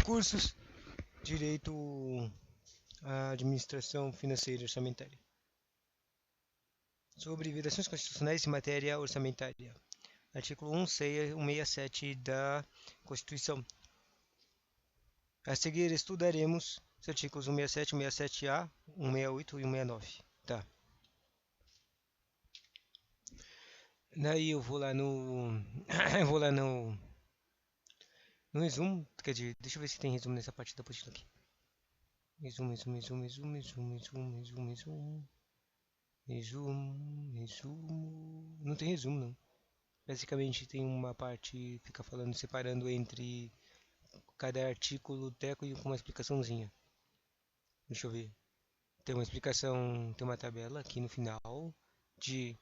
cursos, Direito à Administração Financeira e Orçamentária. Sobre vedações constitucionais em matéria orçamentária. Artigo 167 da Constituição. A seguir estudaremos os artigos 167, 167A, 168 e 169. Tá. Daí eu vou lá no. eu vou lá no resumo. Quer dizer, deixa eu ver se tem resumo nessa parte da apostila aqui. Resumo. Não tem resumo, não. Basicamente tem uma parte, fica falando, separando entre cada artigo técnico com uma explicaçãozinha. Deixa eu ver. Tem uma explicação, tem uma tabela aqui no final de.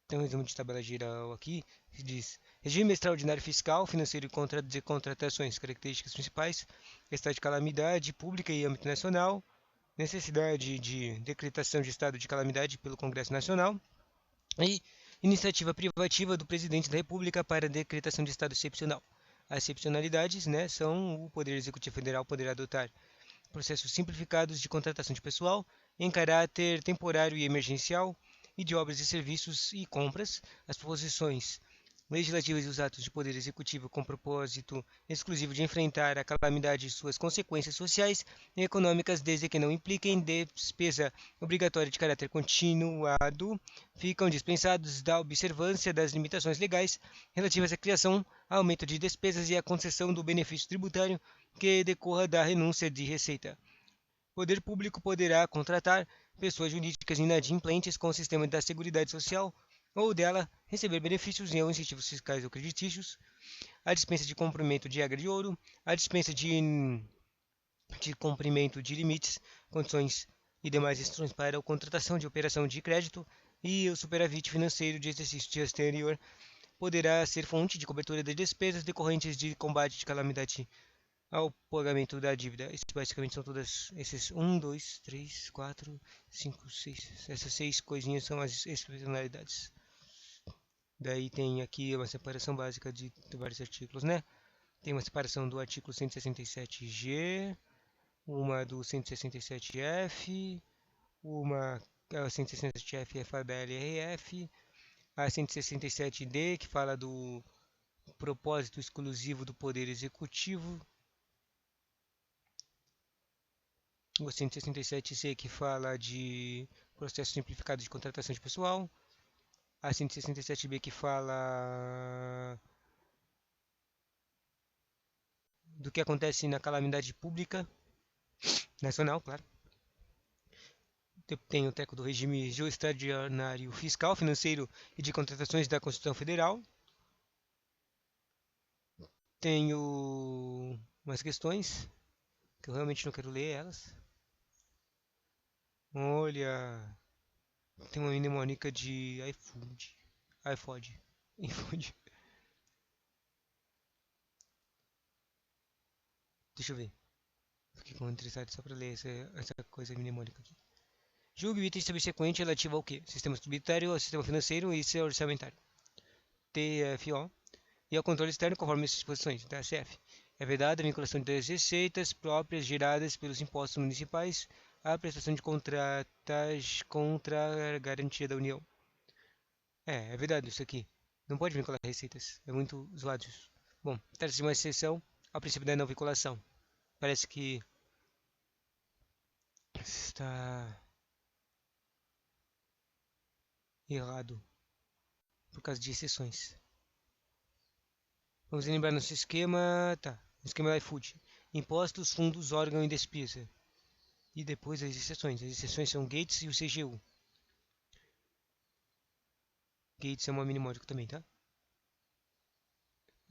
Tem um resumo de tabela geral aqui, que diz: regime extraordinário fiscal, financeiro e de contratações, características principais, estado de calamidade pública e âmbito nacional, necessidade de decretação de estado de calamidade pelo Congresso Nacional e iniciativa privativa do Presidente da República para decretação de estado excepcional. As excepcionalidades, são o Poder Executivo Federal poderá adotar processos simplificados de contratação de pessoal em caráter temporário e emergencial e de obras e serviços e compras, as proposições legislativas e os atos de poder executivo com propósito exclusivo de enfrentar a calamidade e suas consequências sociais e econômicas, desde que não impliquem despesa obrigatória de caráter continuado, ficam dispensados da observância das limitações legais relativas à criação, aumento de despesas e à concessão do benefício tributário que decorra da renúncia de receita. O poder público poderá contratar pessoas jurídicas inadimplentes com o sistema da Seguridade Social ou dela receber benefícios ou incentivos fiscais ou creditícios, a dispensa de cumprimento de regra de ouro, a dispensa de cumprimento de limites, condições e demais restrições para a contratação de operação de crédito e o superávit financeiro de exercício exterior poderá ser fonte de cobertura de despesas decorrentes de combate de calamidade ao pagamento da dívida. Basicamente são todas esses 1, 2, 3, 4, 5, 6. Essas 6 coisinhas são as excepcionalidades. Daí tem aqui uma separação básica de vários artigos, Tem uma separação do artigo 167G, uma do 167F, uma 167F é a da LRF, a 167D que fala do propósito exclusivo do Poder Executivo, o 167C que fala de processo simplificado de contratação de pessoal, a 167B que fala do que acontece na calamidade pública nacional, claro. Tem o teco do regime extraordinário fiscal, financeiro e de contratações da Constituição Federal. Tenho umas questões que eu realmente não quero ler elas. Olha, tem uma mnemônica de iFood. Deixa eu ver. Fiquei interessado só para ler essa coisa mnemônica aqui. Julgue o item subsequente relativo ao quê? Sistema tributário, ao sistema financeiro e seu orçamentário. TFO. E ao controle externo conforme as disposições. TSF. É vedada a vinculação das receitas próprias geradas pelos impostos municipais à prestação de contratas contra a garantia da União. É verdade isso aqui. Não pode vincular receitas. É muito zoado isso. Bom, trata-se de uma exceção ao princípio da não vinculação. Parece que está errado por causa de exceções. Vamos lembrar nosso esquema. Tá. Esquema do iFood. Impostos, fundos, órgão e despesa. E depois as exceções. As exceções são Gates e o CGU. Gates é uma mnemônico também, tá?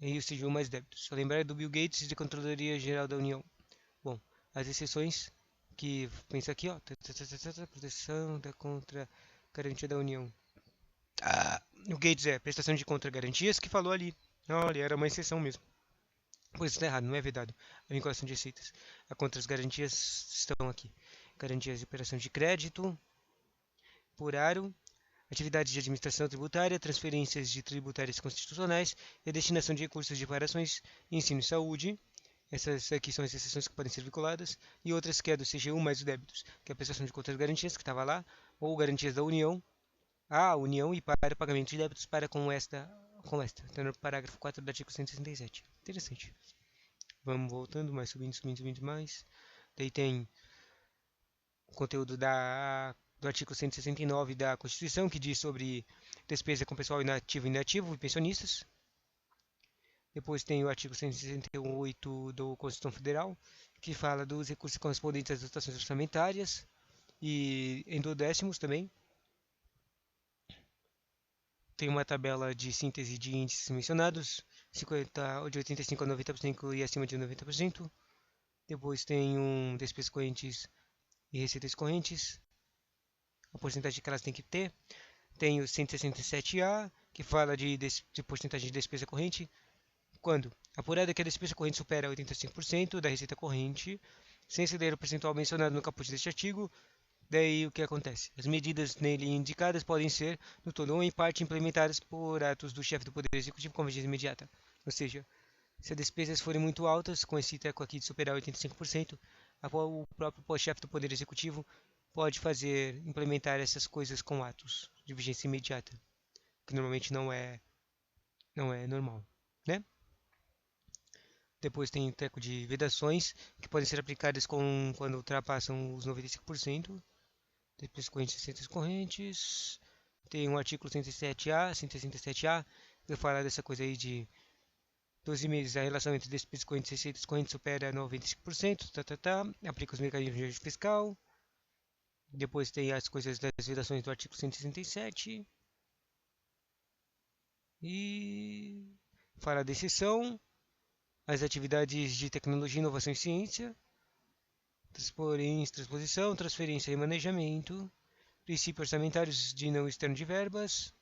E o CGU mais débitos. Só lembrar do Bill Gates e da Controladoria Geral da União. Bom, as exceções que pensa aqui, ó. Proteção da contra garantia da União. O Gates é prestação de contra-garantias que falou ali. Olha, era uma exceção mesmo. Pois está errado, não é vedado. A vinculação de receitas. A contra as garantias estão aqui. Garantias de operação de crédito por aro. atividades de administração tributária, transferências de tributárias constitucionais e a destinação de recursos de reparações, ensino e saúde. Essas aqui são as exceções que podem ser vinculadas, e outras que é do CGU mais os débitos, que é a prestação de contas garantias, que estava lá, ou garantias da União, a União e para pagamento de débitos para com esta, está no parágrafo 4 do artigo 167. Interessante. Vamos voltando, mais subindo mais. Daí tem o conteúdo do artigo 169 da Constituição, que diz sobre despesa com pessoal inativo e inativo e pensionistas. Depois tem o artigo 168 da Constituição Federal, que fala dos recursos correspondentes às dotações orçamentárias e em duodécimos também. Tem uma tabela de síntese de índices mencionados, de 85% a 90% e acima de 90%. Depois tem despesas correntes e receitas correntes, a porcentagem que elas têm que ter. Tem o 167A, que fala de porcentagem de despesa corrente, quando apurada que a despesa corrente supera 85% da receita corrente, sem exceder o percentual mencionado no caput deste artigo. Daí o que acontece? As medidas nele indicadas podem ser, no todo ou em parte, implementadas por atos do chefe do Poder Executivo com vigência imediata. Ou seja, se as despesas forem muito altas, com esse teco aqui de superar 85%, o próprio chefe do Poder Executivo pode implementar essas coisas com atos de vigência imediata, que normalmente não é normal, né? Depois tem o teco de vedações, que podem ser aplicadas quando ultrapassam os 95%. Despesas correntes e receitas correntes. Tem um artigo 167A, que fala dessa coisa aí de 12 meses, a relação entre despesas correntes e receitas correntes supera 95%, aplica os mecanismos de ajuste fiscal. Depois tem as coisas das vedações do artigo 167. E fala da exceção, as atividades de tecnologia, inovação e ciência, transposição, transferência e manejamento, princípios orçamentários de não externo de verbas.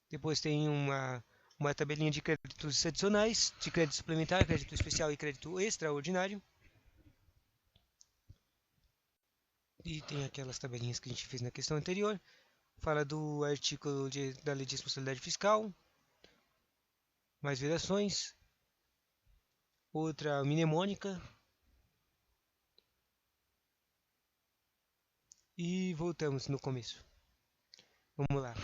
Depois tem uma tabelinha de créditos adicionais, de crédito suplementar, crédito especial e crédito extraordinário. E tem aquelas tabelinhas que a gente fez na questão anterior. Fala do artigo da Lei de Responsabilidade Fiscal, mais vedações. Outra mnemônica. E voltamos no começo. Vamos lá.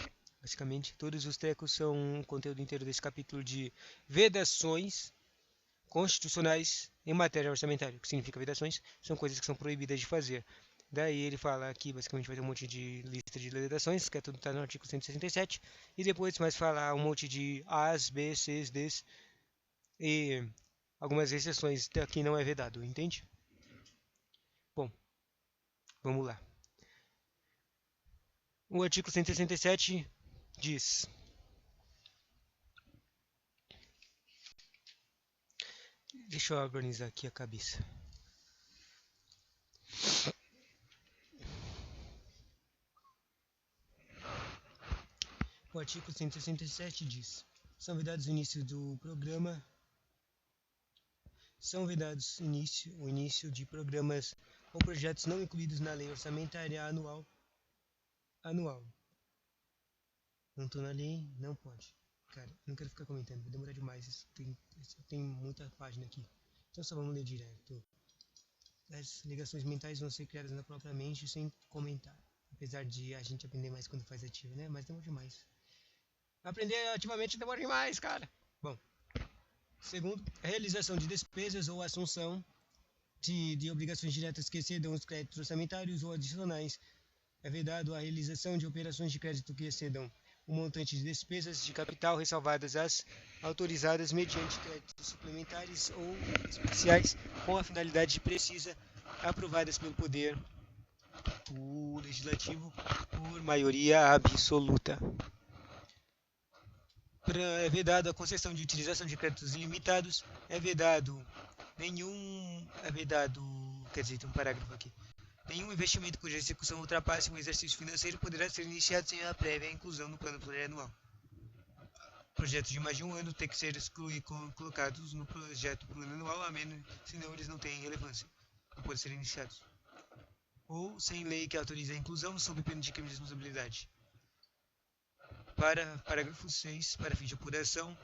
Basicamente, todos os trecos são o conteúdo inteiro desse capítulo de vedações constitucionais em matéria orçamentária. O que significa vedações? São coisas que são proibidas de fazer. Daí ele fala aqui, basicamente vai ter um monte de lista de vedações, que é tudo está no artigo 167, e depois mais falar um monte de As, B, Cs, Ds e algumas exceções que não é vedado, entende? Bom, vamos lá. O artigo 167 diz: deixa eu organizar aqui a cabeça. O artigo 167 diz: são vedados o início do programa, são vedados o início de programas ou projetos não incluídos na lei orçamentária anual. Não estou na lei, não pode. Cara, não quero ficar comentando, vai demorar demais. Tem muita página aqui. Então só vamos ler direto. As ligações mentais vão ser criadas na própria mente sem comentar. Apesar de a gente aprender mais quando faz ativo, né? Mas demora demais. Aprender ativamente demora demais, cara. Bom, segundo, a realização de despesas ou assunção de obrigações diretas que excedam os créditos orçamentários ou adicionais. É vedado a realização de operações de crédito que excedam o montante de despesas de capital, ressalvadas as autorizadas mediante créditos suplementares ou especiais, com a finalidade precisa, aprovadas pelo Poder Legislativo por maioria absoluta. É vedado a concessão de utilização de créditos ilimitados. Quer dizer, tem um parágrafo aqui. Nenhum investimento cuja execução ultrapasse um exercício financeiro poderá ser iniciado sem a prévia inclusão no plano plurianual. Projetos de mais de um ano têm que ser colocados no projeto plurianual, a menos senão eles não têm relevância, não podem ser iniciados. Ou sem lei que autorize a inclusão sob pena de crime de responsabilidade. Para parágrafo 6, para fins de apuração,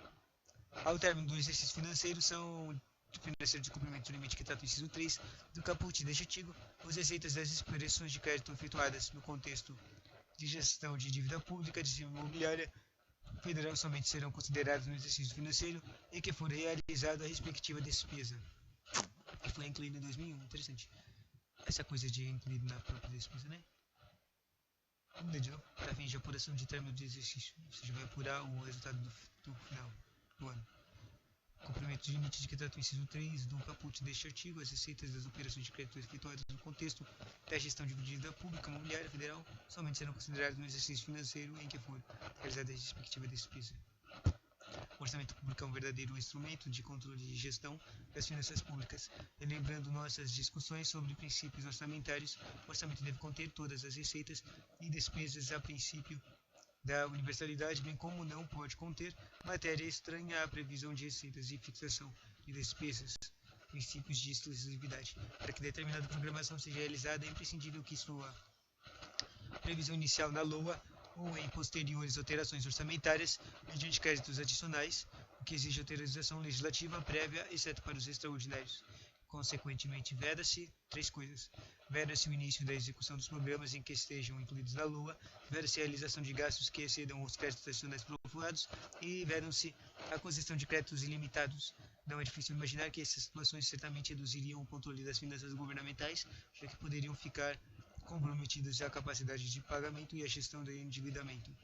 ao término do exercício financeiro, são financeiro de cumprimento do limite que trata o inciso 3 do caput deste artigo, as receitas das expressões de crédito efetuadas no contexto de gestão de dívida pública de imobiliária federal somente serão consideradas no exercício financeiro em que for realizada a respectiva despesa, que foi incluída em 2001. Interessante. Essa coisa de incluído na própria despesa, né? Para fins de apuração de término de exercício, ou seja, vai apurar o resultado do final do ano. Cumprimento de limite de que trata o inciso 3 do caput deste artigo, as receitas das operações de crédito efetuadas no contexto da gestão de dívida pública imobiliária federal somente serão consideradas no exercício financeiro em que for realizada a respectiva despesa. O orçamento público é um verdadeiro instrumento de controle e gestão das finanças públicas. Relembrando nossas discussões sobre princípios orçamentários, o orçamento deve conter todas as receitas e despesas a princípio da universalidade, bem como não pode conter matéria estranha à previsão de receitas e fixação de despesas, princípios de exclusividade. Para que determinada programação seja realizada, é imprescindível que sua previsão inicial na LOA ou em posteriores alterações orçamentárias, mediante créditos adicionais, o que exige autorização legislativa prévia, exceto para os extraordinários. Consequentemente, veda-se três coisas. Veda-se o início da execução dos programas em que estejam incluídos na LOA, veda-se a realização de gastos que excedam os créditos adicionais profurados e vedam-se a concessão de créditos ilimitados. Não é difícil imaginar que essas situações certamente reduziriam o controle das finanças governamentais, já que poderiam ficar comprometidas a capacidade de pagamento e a gestão do endividamento.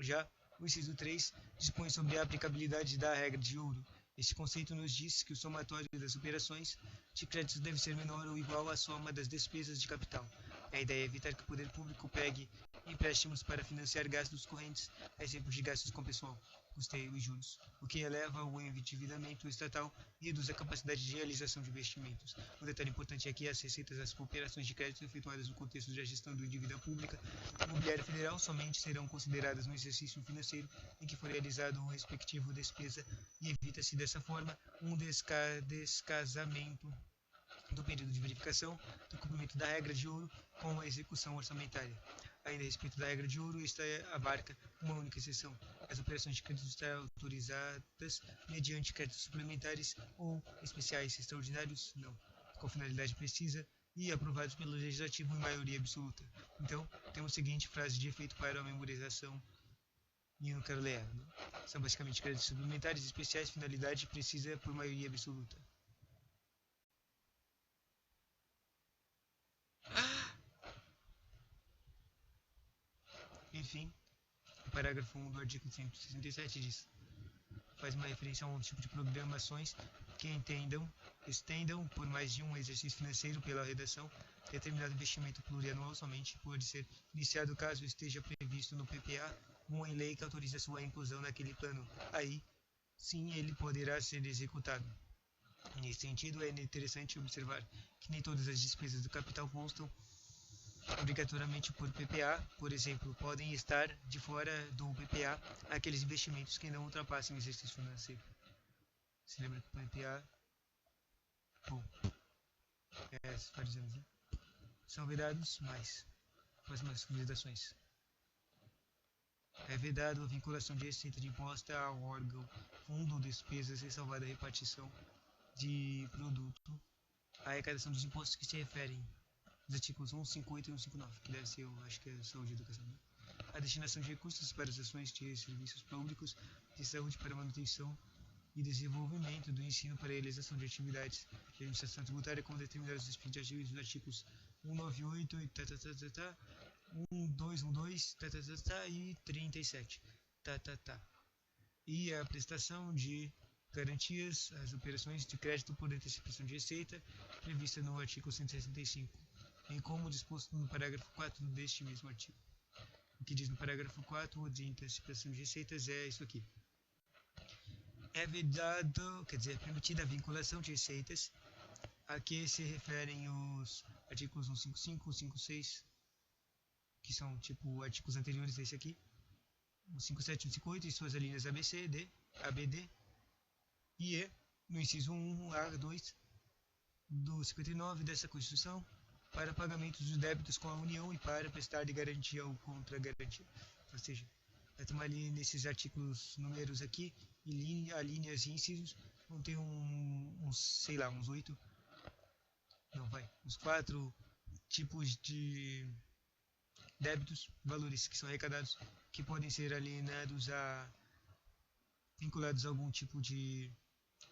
Já o inciso 3 dispõe sobre a aplicabilidade da regra de ouro. Este conceito nos diz que o somatório das operações de crédito deve ser menor ou igual à soma das despesas de capital. A ideia é evitar que o poder público pegue empréstimos para financiar gastos correntes, a exemplo de gastos com pessoal, custeio e juros, o que eleva o endividamento estatal e reduz a capacidade de realização de investimentos. Um detalhe importante é que as receitas das operações de crédito efetuadas no contexto da gestão da dívida pública imobiliária federal somente serão consideradas no exercício financeiro em que for realizado o respectivo despesa e evita-se dessa forma um descasamento do período de verificação do cumprimento da regra de ouro com a execução orçamentária. Ainda a respeito da regra de ouro, esta abarca uma única exceção: as operações de crédito estarão autorizadas mediante créditos suplementares ou especiais extraordinários, não, com finalidade precisa e aprovados pelo Legislativo em maioria absoluta. Então, temos a seguinte frase de efeito para a memorização, e eu não quero ler. São basicamente créditos suplementares especiais, finalidade precisa por maioria absoluta. Enfim, o parágrafo 1 do artigo 167 diz: faz uma referência a um tipo de programações que estendam por mais de um exercício financeiro pela redação. Determinado investimento plurianual somente pode ser iniciado caso esteja previsto no PPA uma lei que autorize a sua inclusão naquele plano. Aí, sim, ele poderá ser executado. Nesse sentido, é interessante observar que nem todas as despesas do capital constam obrigatoriamente por PPA. Por exemplo, podem estar de fora do PPA aqueles investimentos que não ultrapassem o exercício financeiro. Se lembra que o PPA, bom, vários anos, né? São vedados, mas próximas considerações. É vedado a vinculação de receita de imposto ao órgão fundo despesas, ressalvada a repartição de produto, a arrecadação dos impostos que se referem os artigos 158 e 159, que deve ser, eu acho que é saúde e educação, né? A destinação de recursos para as ações de serviços públicos de saúde para manutenção e desenvolvimento do ensino para a realização de atividades de administração tributária como determinados respectivos dos artigos 198 e 1212 e 37 e a prestação de garantias às operações de crédito por antecipação de receita prevista no artigo 165, bem como disposto no parágrafo 4 deste mesmo artigo. O que diz no parágrafo 4 de antecipação de receitas é isso aqui: é vedado, quer dizer, é permitida a vinculação de receitas a que se referem os artigos 155, 156, que são tipo artigos anteriores a esse aqui, o 57 e 58 e suas linhas ABC, D, ABD e E, no inciso 1, A2 do 59 dessa Constituição, para pagamentos dos débitos com a União e para prestar de garantia ou contra-garantia. Ou seja, vai tomar ali nesses artigos números aqui, e linhas e incisos, vão ter uns, sei lá, uns 8, não vai, uns 4 tipos de débitos, valores que são arrecadados, que podem ser alienados vinculados a algum tipo de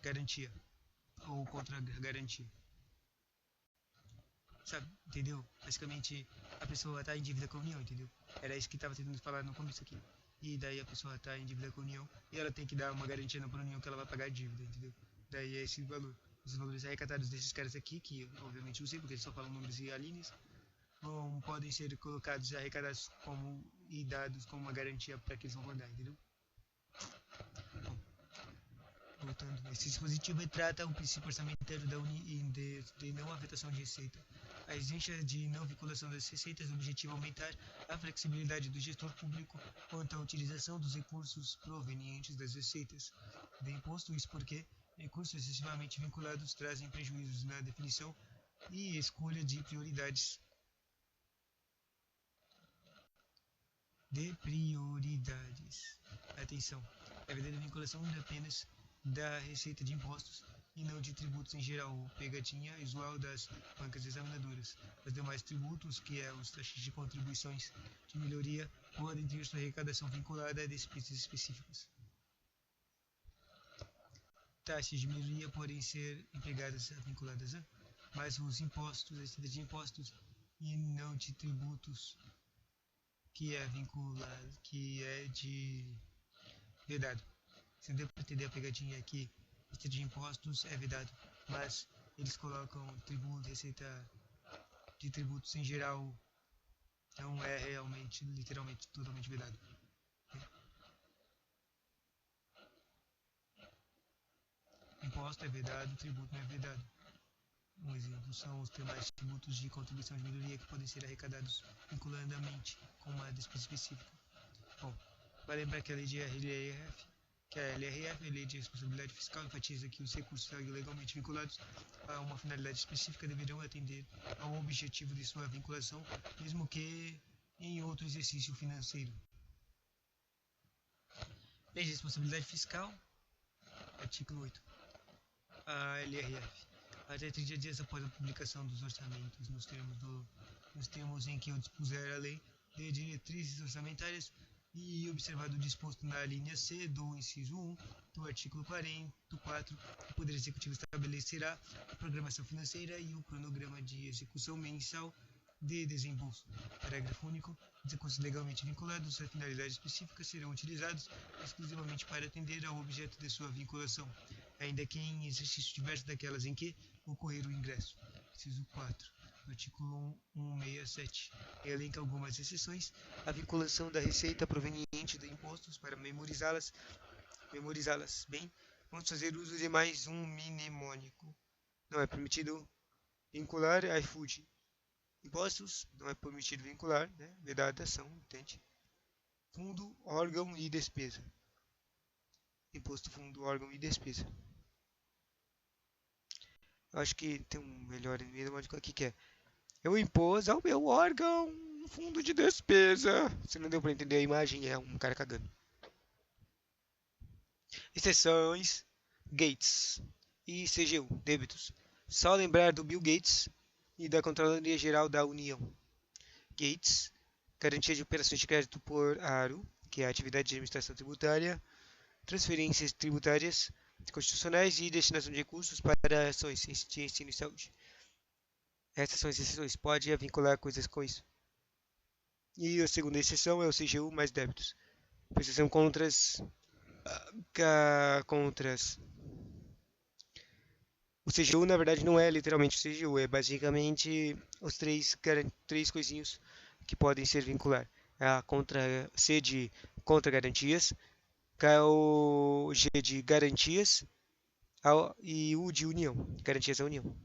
garantia ou contra-garantia. Sabe, entendeu? Basicamente, a pessoa está em dívida com a União, entendeu? Era isso que estava tentando falar no começo aqui. E daí a pessoa está em dívida com a União e ela tem que dar uma garantia na União que ela vai pagar a dívida, entendeu? Daí é esse valor. Os valores arrecadados desses caras aqui, que eu obviamente não sei porque eles só falam números e alíneas, podem ser colocados e arrecadados e dados como uma garantia para que eles vão pagar, entendeu? Voltando, esse dispositivo trata o princípio orçamentário da de não afetação de receita. A exigência de não vinculação das receitas objetiva aumentar a flexibilidade do gestor público quanto à utilização dos recursos provenientes das receitas do imposto, isso porque recursos excessivamente vinculados trazem prejuízos na definição e escolha de prioridades. Atenção, a verdadeira vinculação não é apenas da receita de impostos e não de tributos em geral, pegadinha usual das bancas examinadoras. Os demais tributos, que é os taxas de contribuições de melhoria, podem ter sua arrecadação vinculada a despesas específicas. Taxas de melhoria podem ser empregadas vinculadas a, mas os impostos, a receita de impostos e não de tributos, que é vinculado, que é de vedado. Se deu para entender a pegadinha aqui, receita de impostos é vedado, mas eles colocam tributo, receita de tributos em geral não é realmente, literalmente, totalmente vedado. Imposto é vedado, tributo não é vedado. Um exemplo são os demais tributos de contribuição de melhoria que podem ser arrecadados vinculadamente com uma despesa específica. Bom, vai lembrar que a lei de LRF, que a LRF, a Lei de Responsabilidade Fiscal, enfatiza que os recursos legalmente vinculados a uma finalidade específica deverão atender ao objetivo de sua vinculação, mesmo que em outro exercício financeiro. Lei de Responsabilidade Fiscal, artigo 8. A LRF. Até 30 dias após a publicação dos orçamentos, nos termos em que eu dispuser a lei de diretrizes orçamentárias e observado o disposto na linha C do inciso 1 do artigo 44, o Poder Executivo estabelecerá a programação financeira e o cronograma de execução mensal de desembolso. Parágrafo único. Os recursos legalmente vinculados a finalidade específica serão utilizados exclusivamente para atender ao objeto de sua vinculação, ainda que em exercício diverso daquelas em que ocorrer o ingresso. Inciso 4. O artigo 167 elenca algumas exceções à vinculação da receita proveniente de impostos. Para memorizá-las bem, vamos fazer uso de mais um mnemônico. Não é permitido vincular iFood. Impostos, não é permitido vincular, né? Vedada ação, entende? Fundo, órgão e despesa. Imposto, fundo, órgão e despesa. Eu acho que tem um melhor mnemônico aqui que é: eu impus ao meu órgão um fundo de despesa. Se não deu para entender a imagem, é um cara cagando. Exceções: Gates e CGU, débitos. Só lembrar do Bill Gates e da Controladoria Geral da União. Gates, garantia de operações de crédito por aro, que é a atividade de administração tributária, transferências tributárias constitucionais e destinação de recursos para ações de ensino e saúde. Essas são as exceções, pode vincular coisas com isso. E a segunda exceção é o CGU mais débitos. Exceção contras. O CGU na verdade não é literalmente o CGU, é basicamente os três coisinhos que podem ser vincular. A contra C de contra garantias, o G de garantias e U de união, garantias à união.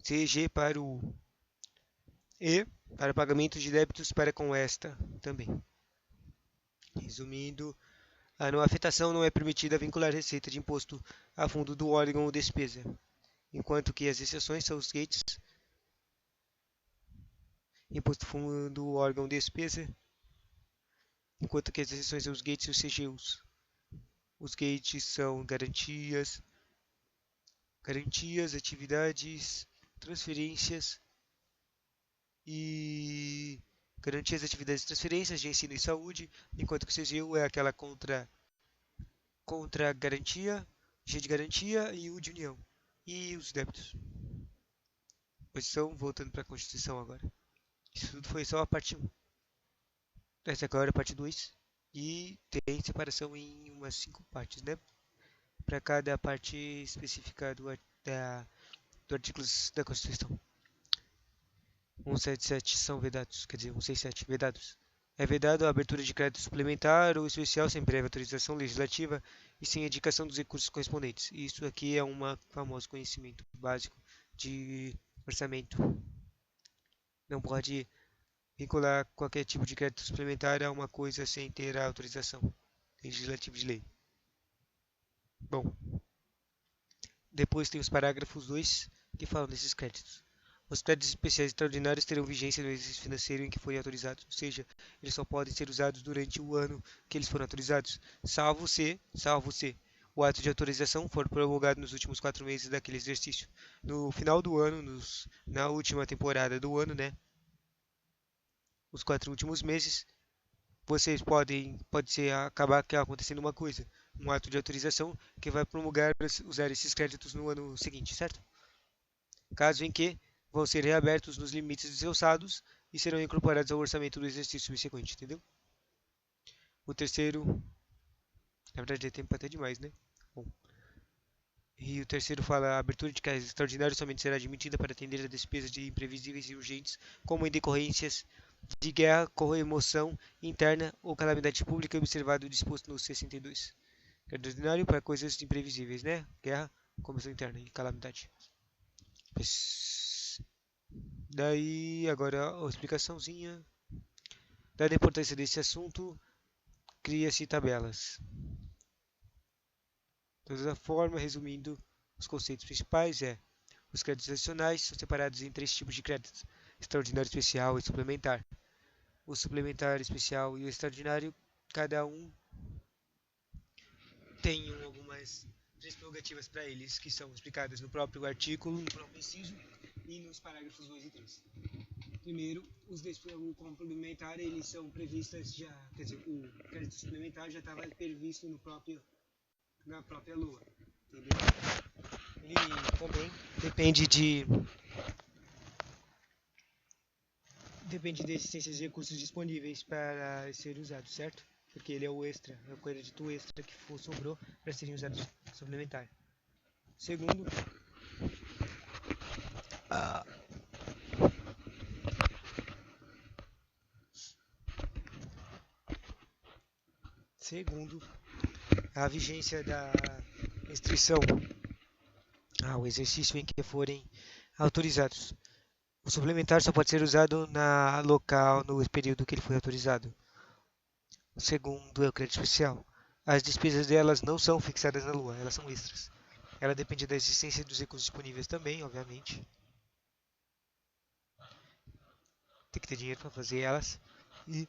CG para o U. E para pagamento de débitos para com esta também. Resumindo, a não afetação não é permitida vincular receita de imposto a fundo do órgão ou despesa, enquanto que as exceções são os gates, imposto fundo, órgão, despesa enquanto que as exceções são os gates e os CGUs. Os gates são garantias, atividades, transferências e garantias, atividades e transferências de ensino e saúde, enquanto que o CGU é aquela contra garantia, G de garantia e U de união. E os débitos. Posição, voltando para a Constituição agora. Isso tudo foi só a parte 1. Essa agora é a parte 2. E tem separação em umas 5 partes, né? Para cada parte específica do artigos da Constituição. 177 são vedados, quer dizer, 167 vedados. É vedado a abertura de crédito suplementar ou especial sem prévia autorização legislativa e sem indicação dos recursos correspondentes. Isso aqui é um famoso conhecimento básico de orçamento. Não pode vincular qualquer tipo de crédito suplementar a uma coisa sem ter a autorização legislativa de lei. Bom, depois tem os parágrafos 2 que falam desses créditos. Os créditos especiais extraordinários terão vigência no exercício financeiro em que forem autorizados, ou seja, eles só podem ser usados durante o ano que eles foram autorizados, salvo se o ato de autorização for prorrogado nos últimos 4 meses daquele exercício. No final do ano, na última temporada do ano, né? Os 4 últimos meses, vocês pode ser acabar acontecendo uma coisa, um ato de autorização que vai promulgar usar esses créditos no ano seguinte, certo? Caso em que vão ser reabertos nos limites dos seus saldos e serão incorporados ao orçamento do exercício subsequente, entendeu? O terceiro, na verdade é tempo até demais, né? Bom, e o terceiro fala: a abertura de caixas extraordinários somente será admitida para atender a despesas de imprevisíveis e urgentes, como em decorrências de guerra, comoção interna ou calamidade pública, observado o disposto no 62. Extraordinário para coisas imprevisíveis, né? Guerra, comoção interna e calamidade. Daí, agora a explicaçãozinha. Dada a importância desse assunto, cria-se tabelas. De toda forma, resumindo, os conceitos principais os créditos adicionais são separados em 3 tipos de créditos: extraordinário, especial e suplementar. O suplementar, especial e o extraordinário, cada um tem algumas 3 prerrogativas para eles, que são explicadas no próprio artigo, no próprio inciso e nos parágrafos 2 e 3. Primeiro, o complementar, eles são previstas já, quer dizer, o crédito suplementar já estava previsto na própria lua, entendeu? Ele também depende da existência de recursos disponíveis para ser usado, certo? Porque ele é o extra, é o crédito extra que sobrou para serem usados suplementar. Segundo, a segundo, a vigência da restrição ao exercício em que forem autorizados. O suplementar só pode ser usado na local no período que ele foi autorizado. O segundo é o crédito especial. As despesas delas não são fixadas na lua, elas são extras. Ela depende da existência dos recursos disponíveis também, obviamente. Tem que ter dinheiro para fazer elas. E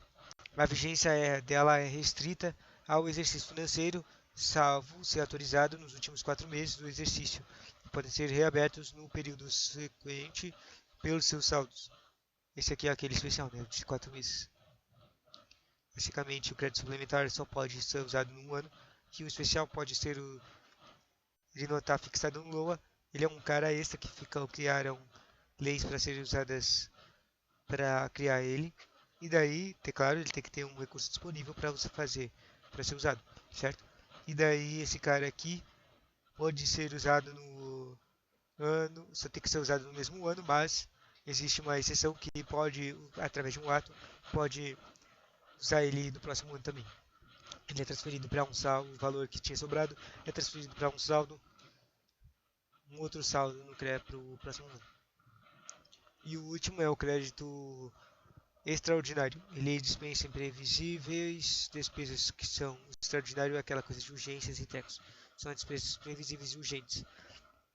a vigência dela é restrita ao exercício financeiro, salvo ser autorizado nos últimos 4 meses do exercício. Podem ser reabertos no período seguinte pelos seus saldos. Esse aqui é aquele especial, né? De 4 meses. Basicamente, o crédito suplementar só pode ser usado num ano, que o especial pode ser ele não está fixado no LOA, ele é um cara extra que criaram leis para serem usadas para criar ele, e daí, claro, ele tem que ter um recurso disponível para você fazer, para ser usado, certo? E daí esse cara aqui pode ser usado no ano, só tem que ser usado no mesmo ano, mas existe uma exceção que pode, através de um ato, pode usar ele no próximo ano também. Ele é transferido para um saldo, o valor que tinha sobrado é transferido para um outro saldo no CRE para o próximo ano. E o último é o crédito extraordinário. Ele dispensa imprevisíveis despesas que são extraordinário é aquela coisa de urgências e tecos. São despesas previsíveis e urgentes.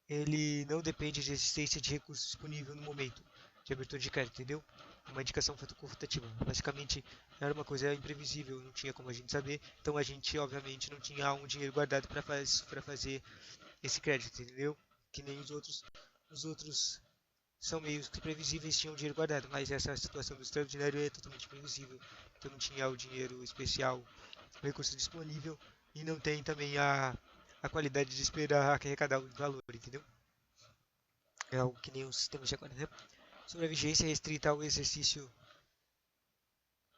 Ele não depende de existência de recurso disponível no momento de abertura de crédito, entendeu? uma indicação facultativa. Basicamente, era uma coisa imprevisível, não tinha como a gente saber, então a gente, obviamente, não tinha um dinheiro guardado para fazer esse crédito, entendeu? Que nem os outros são meio que previsíveis, tinham dinheiro guardado, mas essa situação do extraordinário é totalmente previsível, então não tinha o dinheiro especial, o recurso disponível, e não tem também a qualidade de esperar arrecadar o valor, entendeu? É algo que nem o sistema de agora, né? Sobre a vigência restrita ao exercício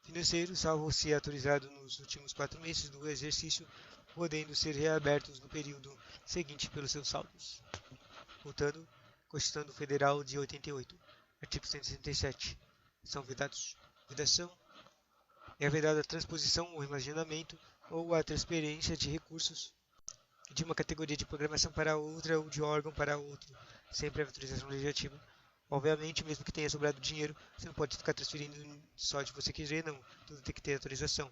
financeiro, salvo se autorizado nos últimos 4 meses do exercício, podendo ser reabertos no período seguinte pelos seus saldos. Voltando, Constituição Federal de 88, artigo 167. São vedados. Vedação é vedada a transposição ou armazenamento ou a transferência de recursos de uma categoria de programação para outra ou de órgão para outro, sem prévia autorização legislativa. Obviamente, mesmo que tenha sobrado dinheiro, você não pode ficar transferindo só de você querer, não. Tudo tem que ter autorização.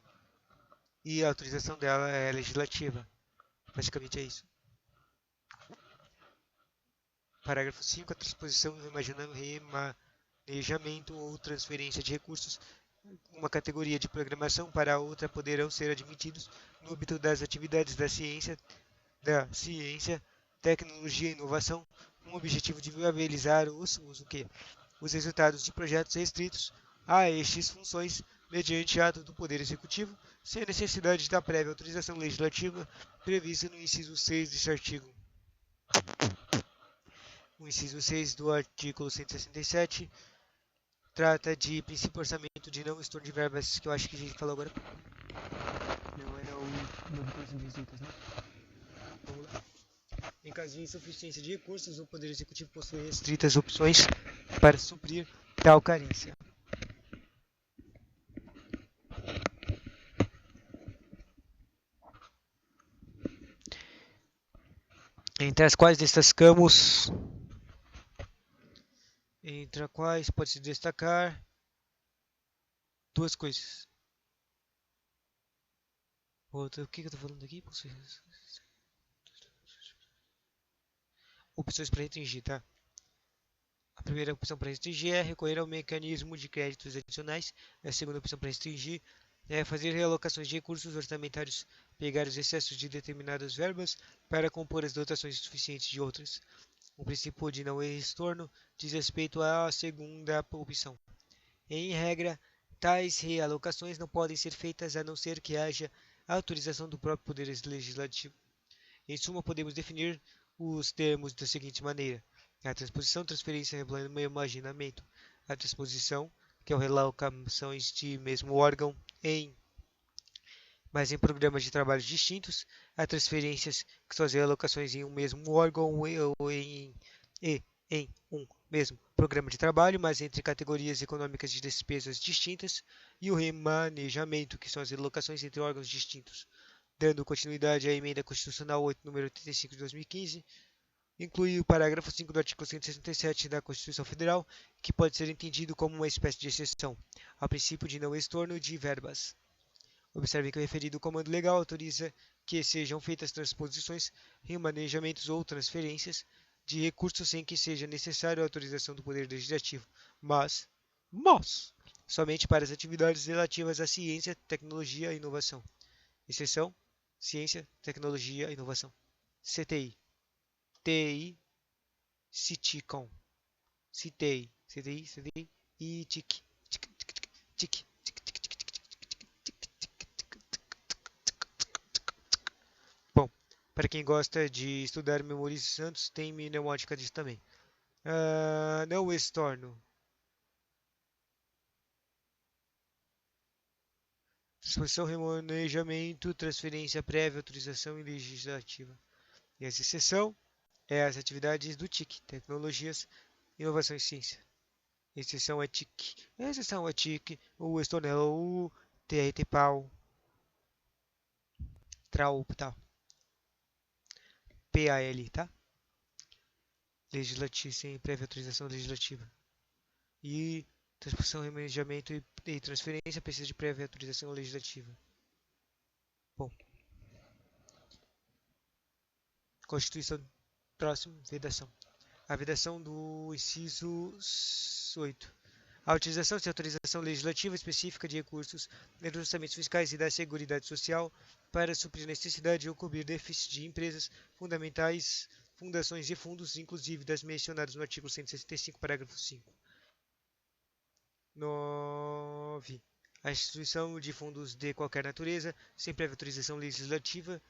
E a autorização dela é legislativa. Basicamente é isso. Parágrafo 5. A transposição, remanejamento ou transferência de recursos uma categoria de programação para outra poderão ser admitidos no âmbito das atividades da ciência, tecnologia e inovação, com o objetivo de viabilizar os resultados de projetos restritos a estas funções mediante ato do Poder Executivo, sem necessidade da prévia autorização legislativa prevista no inciso 6 deste artigo. O inciso 6 do artigo 167 trata de princípio orçamento de não estorno de verbas, que eu acho que a gente falou agora. Não era o manipulação de receitas, né? Vamos lá. Em caso de insuficiência de recursos, o Poder Executivo possui restritas opções para suprir tal carência. Entre as quais destacamos, pode-se destacar duas coisas. O que eu estou falando aqui? Opções para restringir, tá? A primeira opção para restringir é recorrer ao mecanismo de créditos adicionais. A segunda opção para restringir é fazer realocações de recursos orçamentários, pegar os excessos de determinadas verbas para compor as dotações insuficientes de outras. O princípio de não estorno diz respeito à segunda opção. Em regra, tais realocações não podem ser feitas a não ser que haja autorização do próprio Poder Legislativo. Em suma, podemos definir os termos da seguinte maneira: a transposição, transferência, imaginamento. A transposição, que é o realocações de mesmo órgão mas em programas de trabalho distintos. A transferências, que são as realocações em um mesmo órgão ou em um mesmo programa de trabalho, mas entre categorias econômicas de despesas distintas. E o remanejamento, que são as realocações entre órgãos distintos. Dando continuidade à Emenda Constitucional 8, número 85 de 2015, inclui o parágrafo 5 do artigo 167 da Constituição Federal, que pode ser entendido como uma espécie de exceção ao princípio de não estorno de verbas. Observe que o referido comando legal autoriza que sejam feitas transposições, remanejamentos ou transferências de recursos sem que seja necessária a autorização do Poder Legislativo, mas somente para as atividades relativas à ciência, tecnologia e inovação. Exceção: ciência, tecnologia e inovação. CTI, TI, CITICOM, CTI e TIC. Bom, para quem gosta de estudar memorias santos, tem mnemônica disso também. Não estorno. Disposição, remanejamento, transferência prévia, autorização e legislativa. E a exceção é as atividades do TIC, tecnologias, inovação e ciência. Exceção é TIC. Exceção é TIC, o estorno é o TRT PAU, TRAU, tá? PAL, tá? Legislativo, sem prévia autorização legislativa. E transposição, remanejamento e transferência precisa de prévia autorização legislativa. Bom, Constituição, próximo, vedação. A vedação do inciso 8. A utilização sem autorização legislativa específica de recursos entre orçamentos fiscais e da Seguridade Social para suprir necessidade ou cobrir déficits de empresas fundamentais, fundações e fundos, inclusive das mencionadas no artigo 165, parágrafo 5. 9. A instituição de fundos de qualquer natureza, sem prévia autorização legislativa,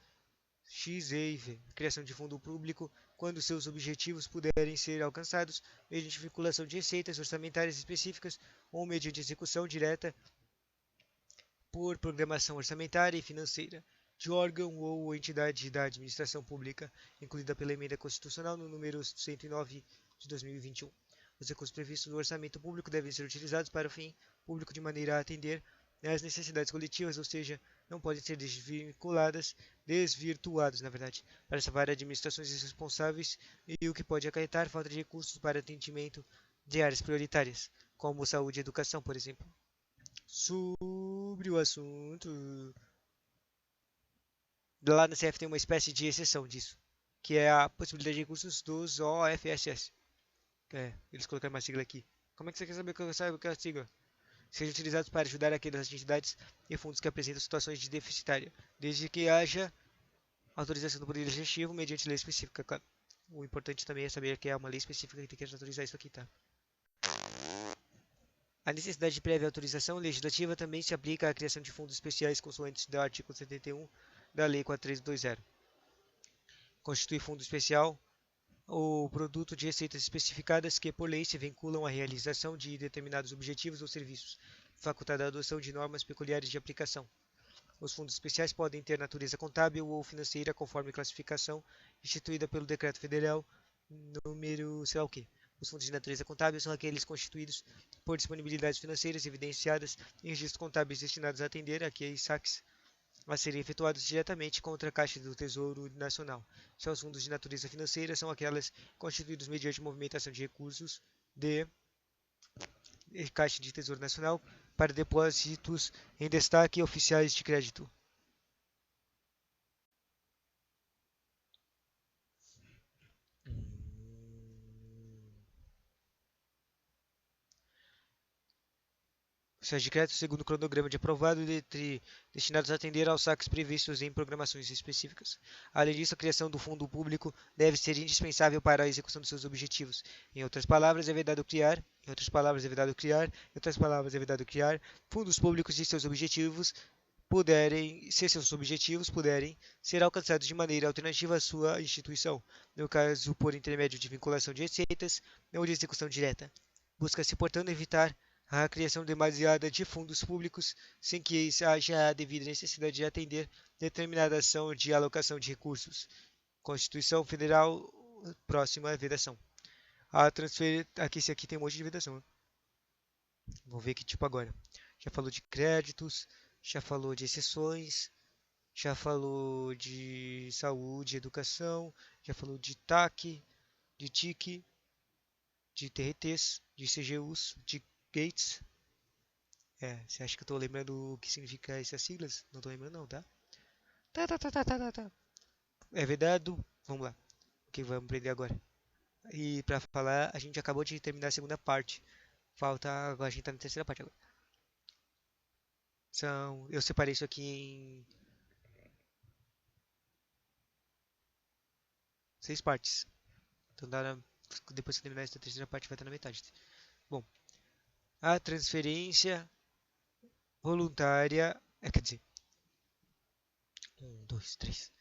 X, E e V. Criação de fundo público, quando seus objetivos puderem ser alcançados mediante vinculação de receitas orçamentárias específicas ou mediante execução direta por programação orçamentária e financeira de órgão ou entidade da administração pública, incluída pela emenda constitucional no número 109 de 2021. Os recursos previstos no orçamento público devem ser utilizados para o fim público de maneira a atender às necessidades coletivas, ou seja, não podem ser desvirtuados, na verdade, para salvar administrações irresponsáveis e o que pode acarretar falta de recursos para atendimento de áreas prioritárias, como saúde e educação, por exemplo. Sobre o assunto, lá na CF tem uma espécie de exceção disso, que é a possibilidade de recursos dos OFSS. Eles colocaram uma sigla aqui. Como é que você quer saber que eu saiba que é a sigla? Sejam utilizados para ajudar aquelas entidades e fundos que apresentam situações de deficitária, desde que haja autorização do Poder Legislativo mediante lei específica, claro. O importante também é saber que é uma lei específica que tem que autorizar isso aqui, tá? A necessidade de prévia autorização legislativa também se aplica à criação de fundos especiais consoantes do artigo 71 da Lei 4320. Constitui fundo especial ou produto de receitas especificadas que, por lei, se vinculam à realização de determinados objetivos ou serviços, facultada a adoção de normas peculiares de aplicação. Os fundos especiais podem ter natureza contábil ou financeira, conforme classificação instituída pelo Decreto Federal número sei lá o quê. Os fundos de natureza contábil são aqueles constituídos por disponibilidades financeiras evidenciadas em registros contábeis destinados a atender a que saques a serem efetuados diretamente contra a Caixa do Tesouro Nacional. Já os fundos de natureza financeira são aquelas constituídos mediante movimentação de recursos de Caixa de Tesouro Nacional para depósitos em destaque oficiais de crédito. Oficiais de crédito segundo o cronograma de aprovado destinados a atender aos saques previstos em programações específicas. Além disso, a criação do fundo público deve ser indispensável para a execução dos seus objetivos. Em outras palavras, é vedado criar, fundos públicos se seus objetivos puderem ser alcançados de maneira alternativa à sua instituição, no caso por intermédio de vinculação de receitas ou de execução direta. Busca-se, portanto, evitar a criação demasiada de fundos públicos sem que haja a devida necessidade de atender determinada ação de alocação de recursos. Constituição Federal, próxima à vedação. Aqui, esse aqui tem um monte de vedação. Vou ver que tipo agora. Já falou de créditos, já falou de exceções, já falou de saúde, educação, já falou de TAC, de TIC, de TRTs, de CGUs, de Gates. Você acha que eu tô lembrando o que significa essas siglas? Não tô lembrando não, tá? Tá. É vedado. Vamos lá. O que vamos aprender agora? E pra falar, a gente acabou de terminar a segunda parte. Falta, agora a gente tá na terceira parte agora. Eu separei isso aqui em 6 partes. Então depois que terminar essa terceira parte vai estar na metade. Bom, a transferência voluntária, quer dizer, 2, 3.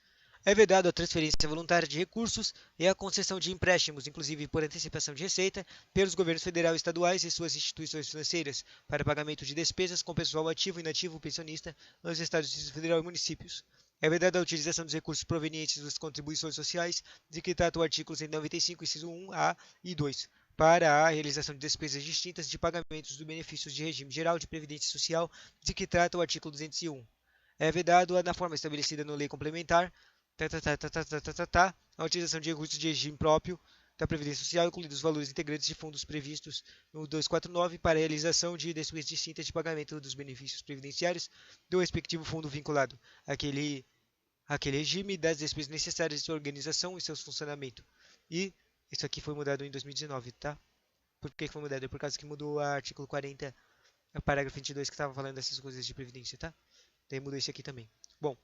É vedado a transferência voluntária de recursos e a concessão de empréstimos, inclusive por antecipação de receita, pelos governos federal e estaduais e suas instituições financeiras, para pagamento de despesas com pessoal ativo, inativo, pensionista, nos estados, Distrito Federal e municípios. É vedada a utilização dos recursos provenientes das contribuições sociais, de que trata o artigo 195, inciso 1A e 2, para a realização de despesas distintas de pagamentos dos benefícios de regime geral de previdência social, de que trata o artigo 201. É vedado na forma estabelecida na lei complementar a utilização de recursos de regime próprio da Previdência Social, incluídos os valores integrantes de fundos previstos no 249 para a realização de despesas distintas de pagamento dos benefícios previdenciários do respectivo fundo vinculado àquele regime das despesas necessárias de sua organização e seu funcionamento. E isso aqui foi mudado em 2019, tá? Por que foi mudado? É por causa que mudou o artigo 40, o parágrafo 22 que estava falando dessas coisas de previdência, tá? Daí mudou esse aqui também. Bom,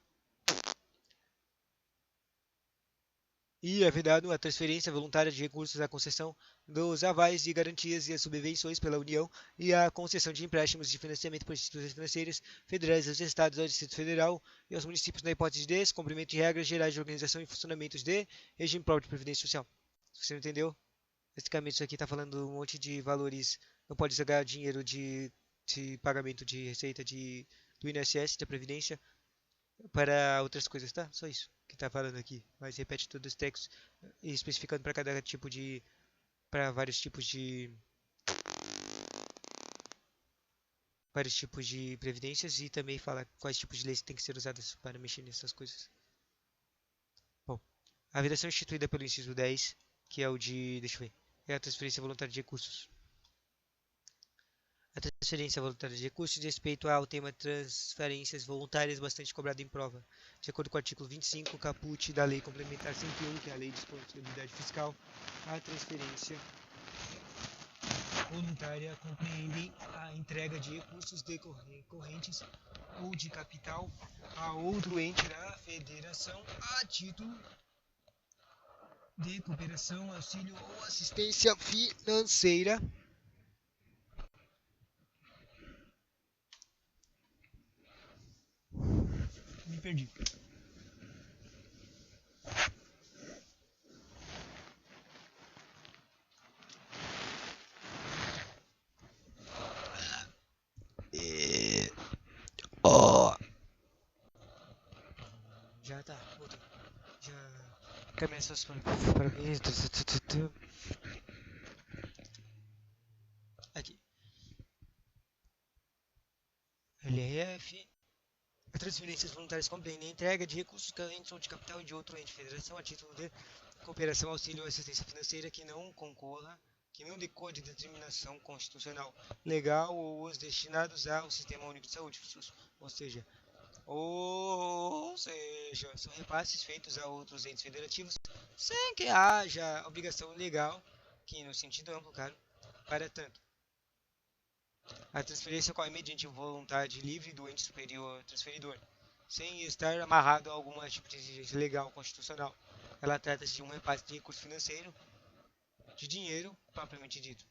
e é vedado a transferência voluntária de recursos à concessão dos avais de garantias e as subvenções pela União e a concessão de empréstimos de financiamento por instituições financeiras federais aos Estados, ao Distrito Federal e aos municípios na hipótese de descumprimento de regras gerais de organização e funcionamentos de regime próprio de previdência social. Se você não entendeu, basicamente isso aqui está falando um monte de valores. Não pode jogar dinheiro de pagamento de receita do INSS, da Previdência, para outras coisas, tá? Só isso que tá falando aqui. Mas repete todos os textos especificando para cada tipo de, para vários tipos de previdências e também fala quais tipos de leis têm que ser usadas para mexer nessas coisas. Bom, a vedação instituída pelo inciso 10, que é o de, deixa eu ver, é a transferência voluntária de recursos. A transferência voluntária de recursos diz respeito ao tema transferências voluntárias bastante cobrado em prova. De acordo com o artigo 25, caput da Lei Complementar 101, que é a Lei de Disponibilidade Fiscal, a transferência voluntária compreende a entrega de recursos decorrentes ou de capital a outro ente da federação a título de cooperação, auxílio ou assistência financeira. Me perdi. Ó, já tá, voltou. Já começa as para aqui. LRF. As transferências voluntárias compreendem a entrega de recursos correntes ou de capital de outro ente federação a título de cooperação, auxílio ou assistência financeira que não concorra, que não decorra de determinação constitucional, legal ou os destinados ao Sistema Único de Saúde, SUS. Ou seja, são repasses feitos a outros entes federativos sem que haja obrigação legal, que no sentido amplo, claro, para tanto. A transferência ocorre mediante vontade livre do ente superior transferidor, sem estar amarrado a algum tipo de exigência legal ou constitucional. Ela trata-se de um repasse de recurso financeiro, de dinheiro propriamente dito.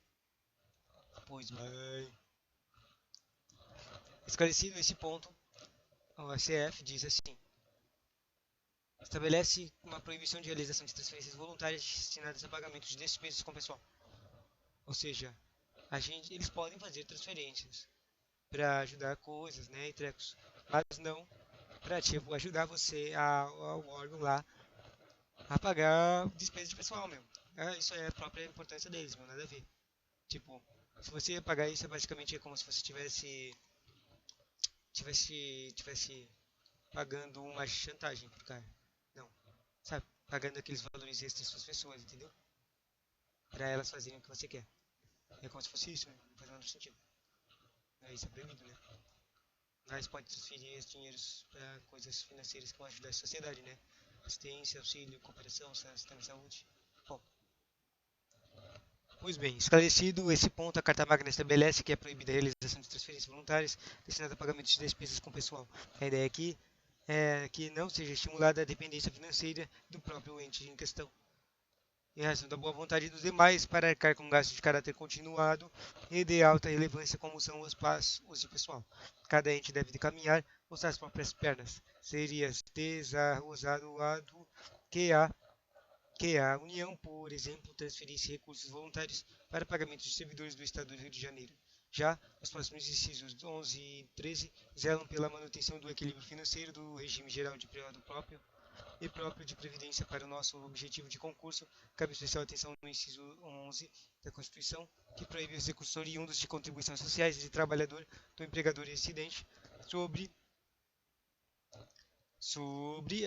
Pois bem. Esclarecido esse ponto, o STF diz assim: estabelece uma proibição de realização de transferências voluntárias destinadas a pagamento de despesas com pessoal. Ou seja, eles podem fazer transferências para ajudar coisas, né, e trecos, mas não para tipo ajudar você ao órgão lá a pagar despesas de pessoal mesmo. Isso é a própria importância deles, não nada a ver. Tipo, se você pagar isso, basicamente é como se você tivesse pagando uma chantagem pro cara. Não, sabe? Pagando aqueles valores extras para as pessoas, entendeu? Para elas fazerem o que você quer. É como se fosse isso, né? Não faz nada sentido. Isso é proibido, né? Mas pode transferir esses dinheiros para coisas financeiras que vão ajudar a sociedade, né? Assistência, auxílio, cooperação, sistema de saúde. Bom, pois bem, esclarecido esse ponto, a Carta Magna estabelece que é proibida a realização de transferências voluntárias destinadas a pagamento de despesas com pessoal. A ideia aqui é que não seja estimulada a dependência financeira do próprio ente em questão, em razão da boa vontade dos demais para arcar com gastos de caráter continuado e de alta relevância, como são os passos de pessoal. Cada ente deve caminhar por suas próprias pernas. Seria desarrosado que a que a União, por exemplo, transferisse recursos voluntários para pagamento de servidores do Estado do Rio de Janeiro. Já os próximos incisos 11 e 13 zelam pela manutenção do equilíbrio financeiro do regime geral de privado próprio e próprio de previdência para o nosso objetivo de concurso. Cabe especial atenção no inciso 11 da Constituição, que proíbe os recursos oriundos de contribuições sociais de trabalhador do empregador residente sobre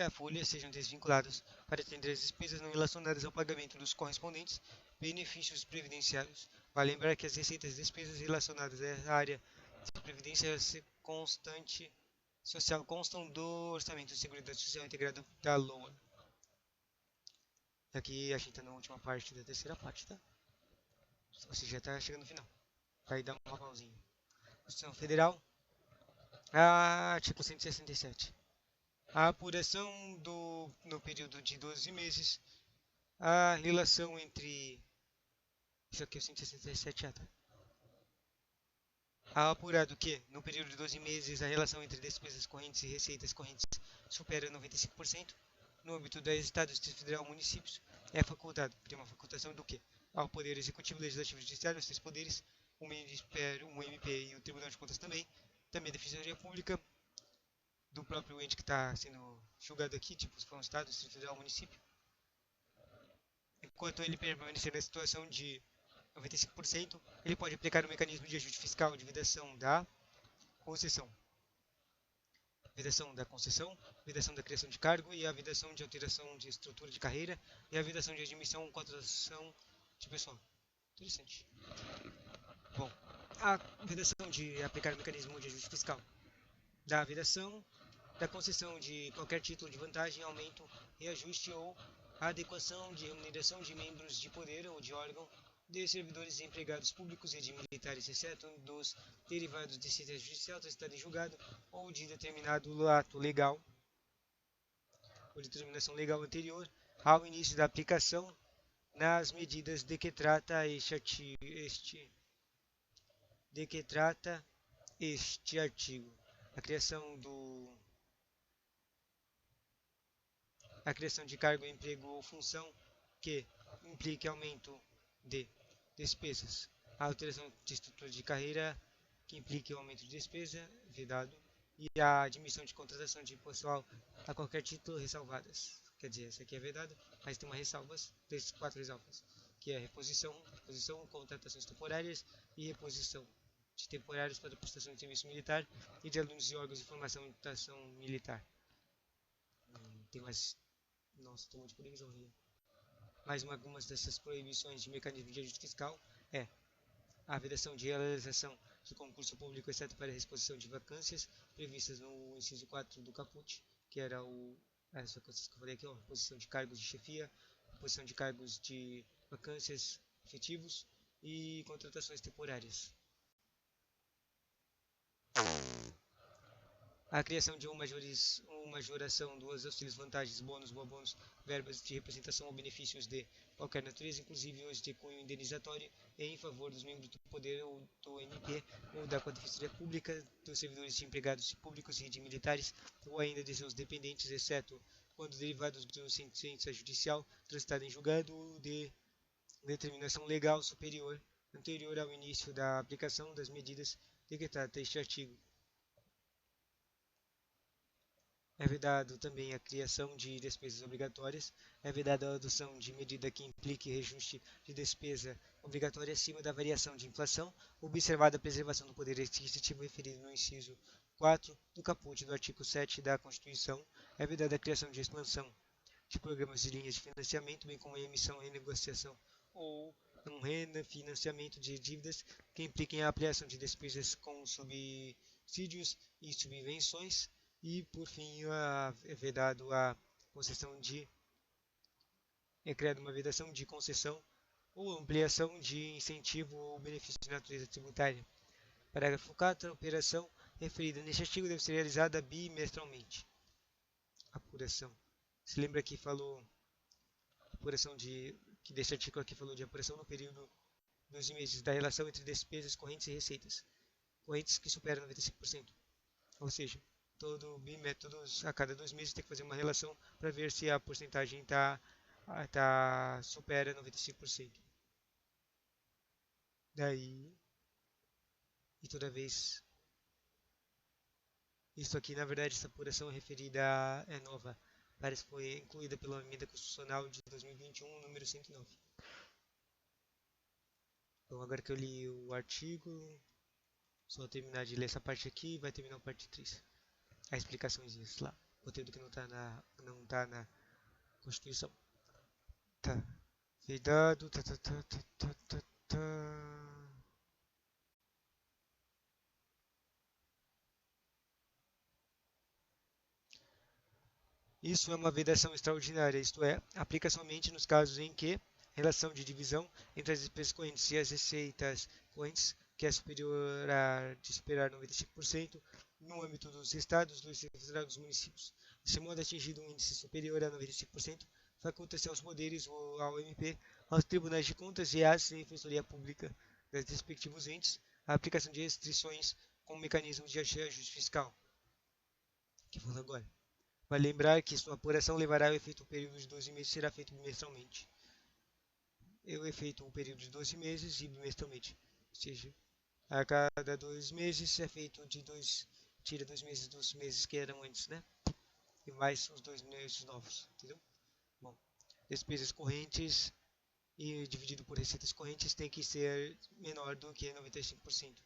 a folha sejam desvinculados para atender as despesas não relacionadas ao pagamento dos correspondentes benefícios previdenciários. Vale lembrar que as receitas e despesas relacionadas à área de previdência constante social constam do Orçamento de Seguridade Social Integrado da LOA. Aqui a gente está na última parte da terceira parte, tá? Ou seja, já está chegando no final. Vai dar um pauzinho. Constituição Federal, artigo 167. A apuração no período de 12 meses, a relação entre. Isso aqui é o 167, tá? A apurado que, no período de 12 meses, a relação entre despesas correntes e receitas correntes supera 95%, no âmbito do Estado, Distrito Federal ou municípios, é facultado, tem uma facultação do que? Ao Poder Executivo, Legislativo e Judiciário, os três poderes, o Ministério, o MP e o Tribunal de Contas também a Defensoria Pública, do próprio ente que está sendo julgado aqui, tipo se for um Estado, Distrito Federal ou município, enquanto ele permanecer na situação de 95%, ele pode aplicar o mecanismo de ajuste fiscal de vedação da concessão. Vedação da concessão, vedação da criação de cargo e a vedação de alteração de estrutura de carreira e a vedação de admissão ou contratação de pessoal. Interessante. Bom, a vedação de aplicar o mecanismo de ajuste fiscal da vedação da concessão de qualquer título de vantagem, aumento, reajuste ou adequação de remuneração de membros de poder ou de órgão de servidores e empregados públicos e de militares, exceto dos derivados de sítio judicial transitado em julgado ou de determinado ato legal ou determinação legal anterior ao início da aplicação nas medidas de que trata este artigo. A criação de cargo, emprego ou função que implique aumento de despesas. A alteração de estrutura de carreira que implique aumento de despesa, vedado. E a admissão de contratação de pessoal a qualquer título, ressalvadas. Quer dizer, essa aqui é vedado, mas tem uma ressalvas, desses 4 ressalvas, que é reposição, contratações temporárias e reposição de temporários para prestação de serviço militar e de alunos e órgãos de formação e educação militar. Tem mais. Nossa, tem um monte de proibição aqui. Mais algumas dessas proibições de mecanismo de ajuste fiscal é a vedação de realização de concurso público, exceto para a reposição de vacâncias previstas no inciso 4 do caput, que era as vacâncias que eu falei aqui, ó, reposição de cargos de chefia, reposição de cargos de vacâncias efetivos e contratações temporárias. A criação de uma majoração dos auxílios, vantagens, bônus, boabônus, verbas de representação ou benefícios de qualquer natureza, inclusive os de cunho indenizatório, em favor dos membros do Poder ou do MP ou da Defensoria Pública, dos servidores de empregados públicos e de militares, ou ainda de seus dependentes, exceto quando derivados de sentença judicial transitada em julgado ou de determinação legal superior, anterior ao início da aplicação das medidas de que trata este artigo. É vedado também a criação de despesas obrigatórias. É vedada a adoção de medida que implique reajuste de despesa obrigatória acima da variação de inflação, observada a preservação do poder aquisitivo referido no inciso 4 do caput do artigo 7 da Constituição. É vedada a criação de expansão de programas de linhas de financiamento, bem como a emissão, renegociação ou um refinanciamento de dívidas que impliquem a ampliação de despesas com subsídios e subvenções. E, por fim, é vedado a concessão de. É criada uma vedação de concessão ou ampliação de incentivo ou benefício de natureza tributária. Parágrafo 4. A operação referida neste artigo deve ser realizada bimestralmente. Apuração. Se lembra que falou apuração que deste artigo aqui falou de apuração no período 12 meses da relação entre despesas correntes e receitas. Correntes que superam 95%. Ou seja, todos a cada 2 meses tem que fazer uma relação para ver se a porcentagem supera 95%. Daí, e toda vez, isso aqui na verdade essa apuração é referida é nova, parece que foi incluída pela emenda constitucional de 2021, número 109. Então agora que eu li o artigo, só terminar de ler essa parte aqui, vai terminar a parte 3. A explicações lá, conteúdo que não tá na Constituição. Tá. Vedado. Isso é uma vedação extraordinária, isto é, aplica somente nos casos em que relação de divisão entre as despesas correntes e as receitas correntes, que é superior a de esperar 95% no âmbito dos estados, do Distrito Federal e dos municípios. Desse modo, atingido um índice superior a 95%, faculta-se aos poderes ou ao MP, aos tribunais de contas e às defensoria pública das respectivos entes a aplicação de restrições com mecanismos de ajuste fiscal. Que falando agora. Vale lembrar que sua apuração levará ao efeito um período de 12 meses e será feito bimestralmente. Eu efeito um período de 12 meses e bimestralmente. Ou seja, a cada 2 meses é feito de dois. Tira 2 meses dos meses que eram antes, né? E mais os 2 meses novos, entendeu? Bom, despesas correntes e dividido por receitas correntes tem que ser menor do que 95%.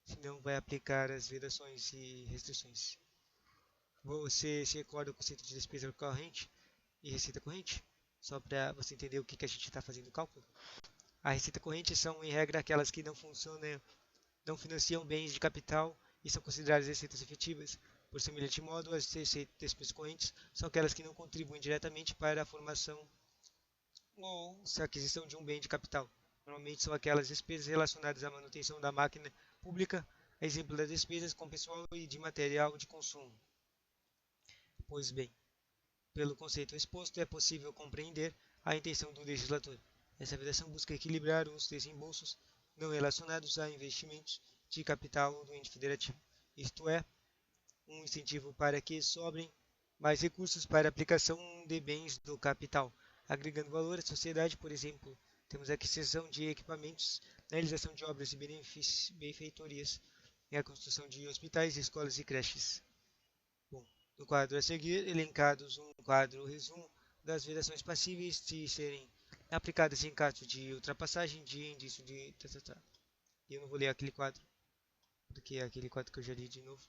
Senão vai aplicar as vedações e restrições. Você se recorda o conceito de despesa corrente e receita corrente? Só para você entender o que, que a gente está fazendo o cálculo. A receita corrente são, em regra, aquelas que não funcionam, não financiam bens de capital e são consideradas receitas efetivas. Por semelhante modo, as despesas correntes são aquelas que não contribuem diretamente para a formação ou a aquisição de um bem de capital. Normalmente são aquelas despesas relacionadas à manutenção da máquina pública, exemplo das despesas com pessoal e de material de consumo. Pois bem, pelo conceito exposto, é possível compreender a intenção do legislador. Essa vedação busca equilibrar os desembolsos não relacionados a investimentos de capital do ente federativo, isto é, um incentivo para que sobrem mais recursos para a aplicação de bens do capital, agregando valor à sociedade. Por exemplo, temos a aquisição de equipamentos, a realização de obras e benfeitorias e a construção de hospitais, escolas e creches. Bom, no quadro a seguir, elencados um quadro resumo das vedações passíveis de serem aplicadas em caso de ultrapassagem de indício de... E eu não vou ler aquele quadro, porque é aquele quadro que eu já li de novo.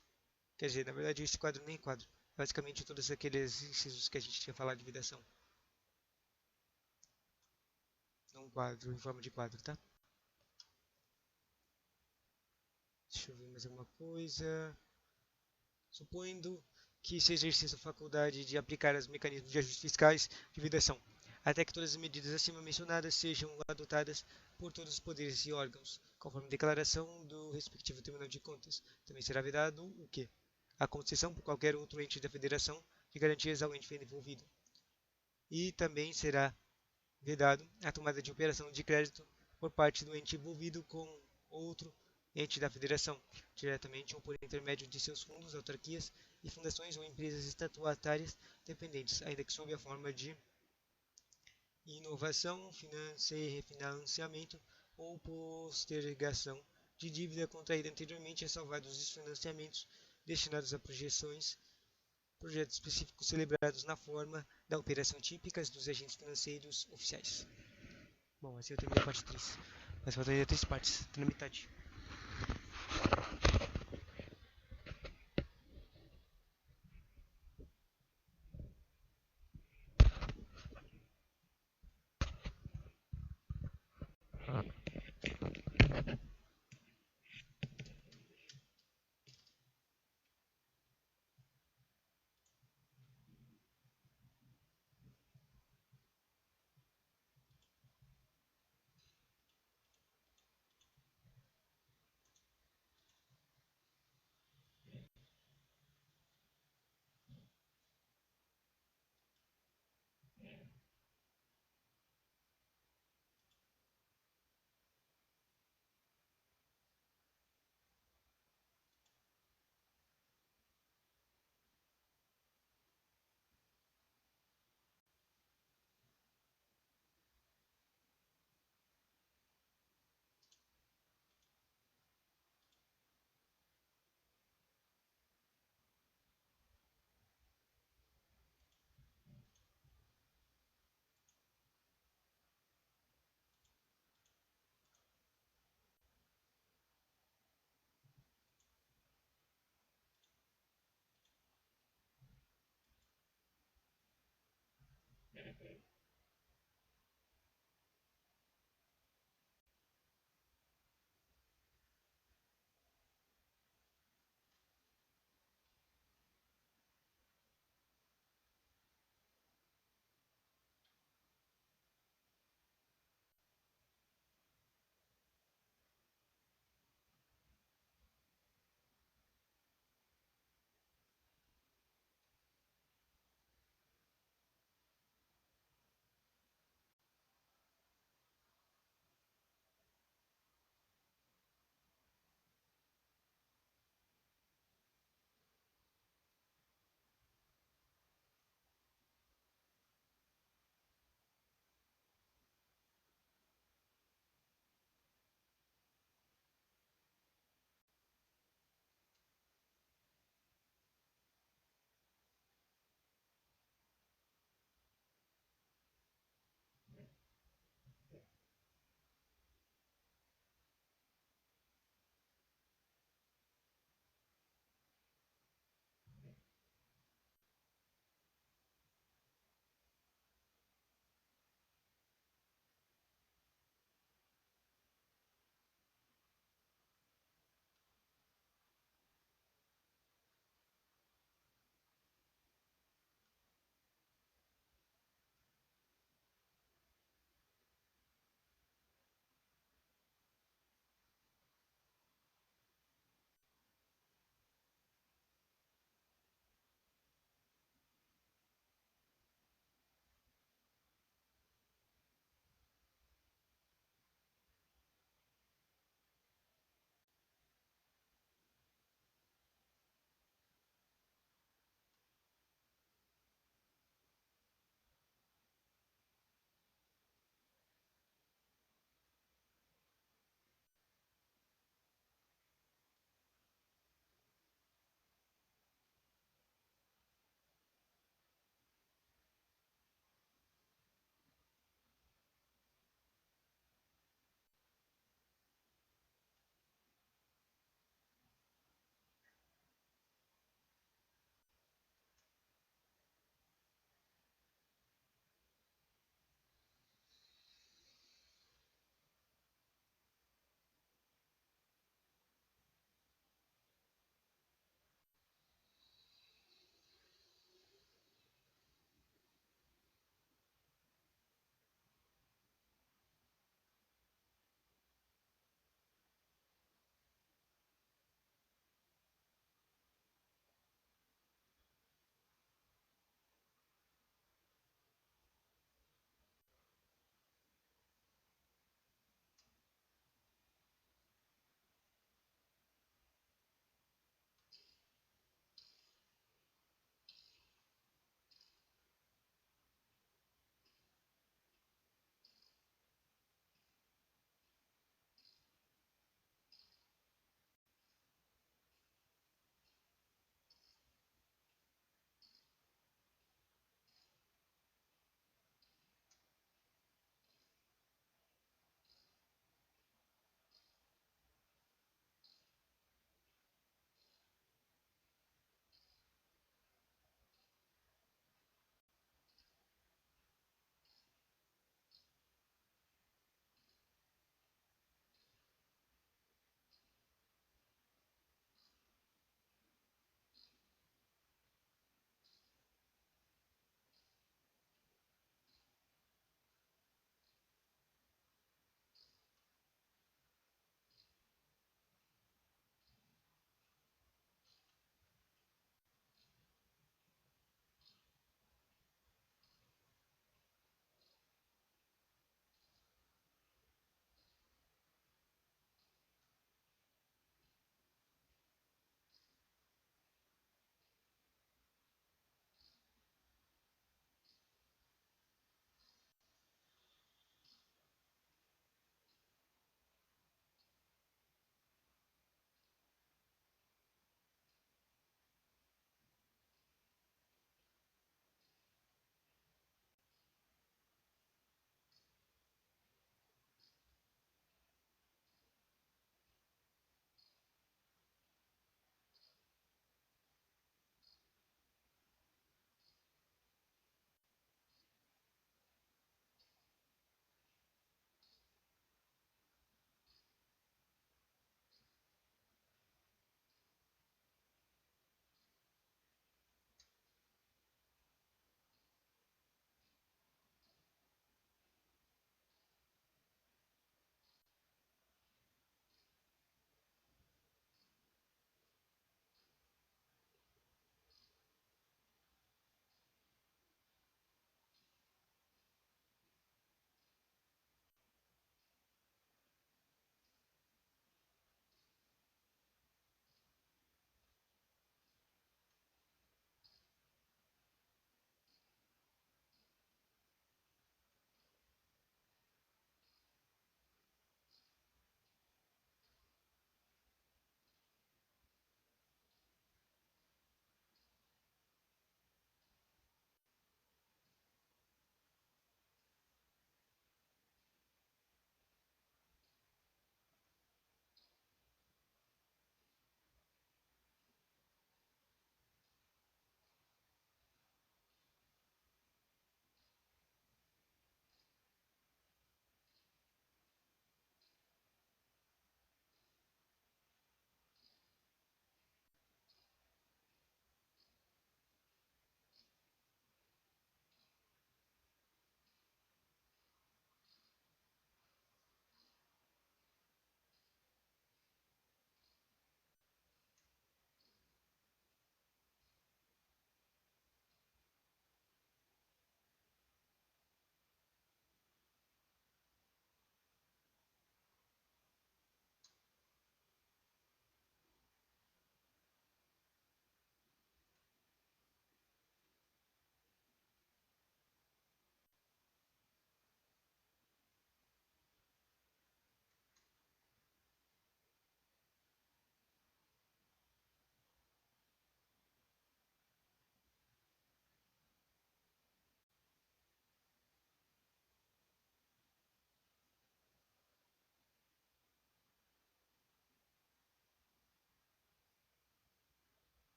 Quer dizer, na verdade, esse quadro nem quadro. Basicamente, todos aqueles incisos que a gente tinha falado de vedação. Não um quadro em forma de quadro, tá? Deixa eu ver mais alguma coisa. Supondo que se exercesse a faculdade de aplicar os mecanismos de ajustes fiscais de vedação, até que todas as medidas acima mencionadas sejam adotadas por todos os poderes e órgãos, conforme declaração do respectivo Tribunal de Contas. Também será vedado o que? A concessão por qualquer outro ente da federação de garantias ao ente envolvido. E também será vedado a tomada de operação de crédito por parte do ente envolvido com outro ente da federação, diretamente ou por intermédio de seus fundos, autarquias e fundações ou empresas estatutárias dependentes, ainda que sob a forma de inovação, refinanciamento ou postergação de dívida contraída anteriormente, ressalvados os desfinanciamentos destinados a projetos específicos celebrados na forma da operação típicas dos agentes financeiros oficiais. Bom, assim eu terminei a parte 3. Mas falta ainda 3 partes, tô na metade.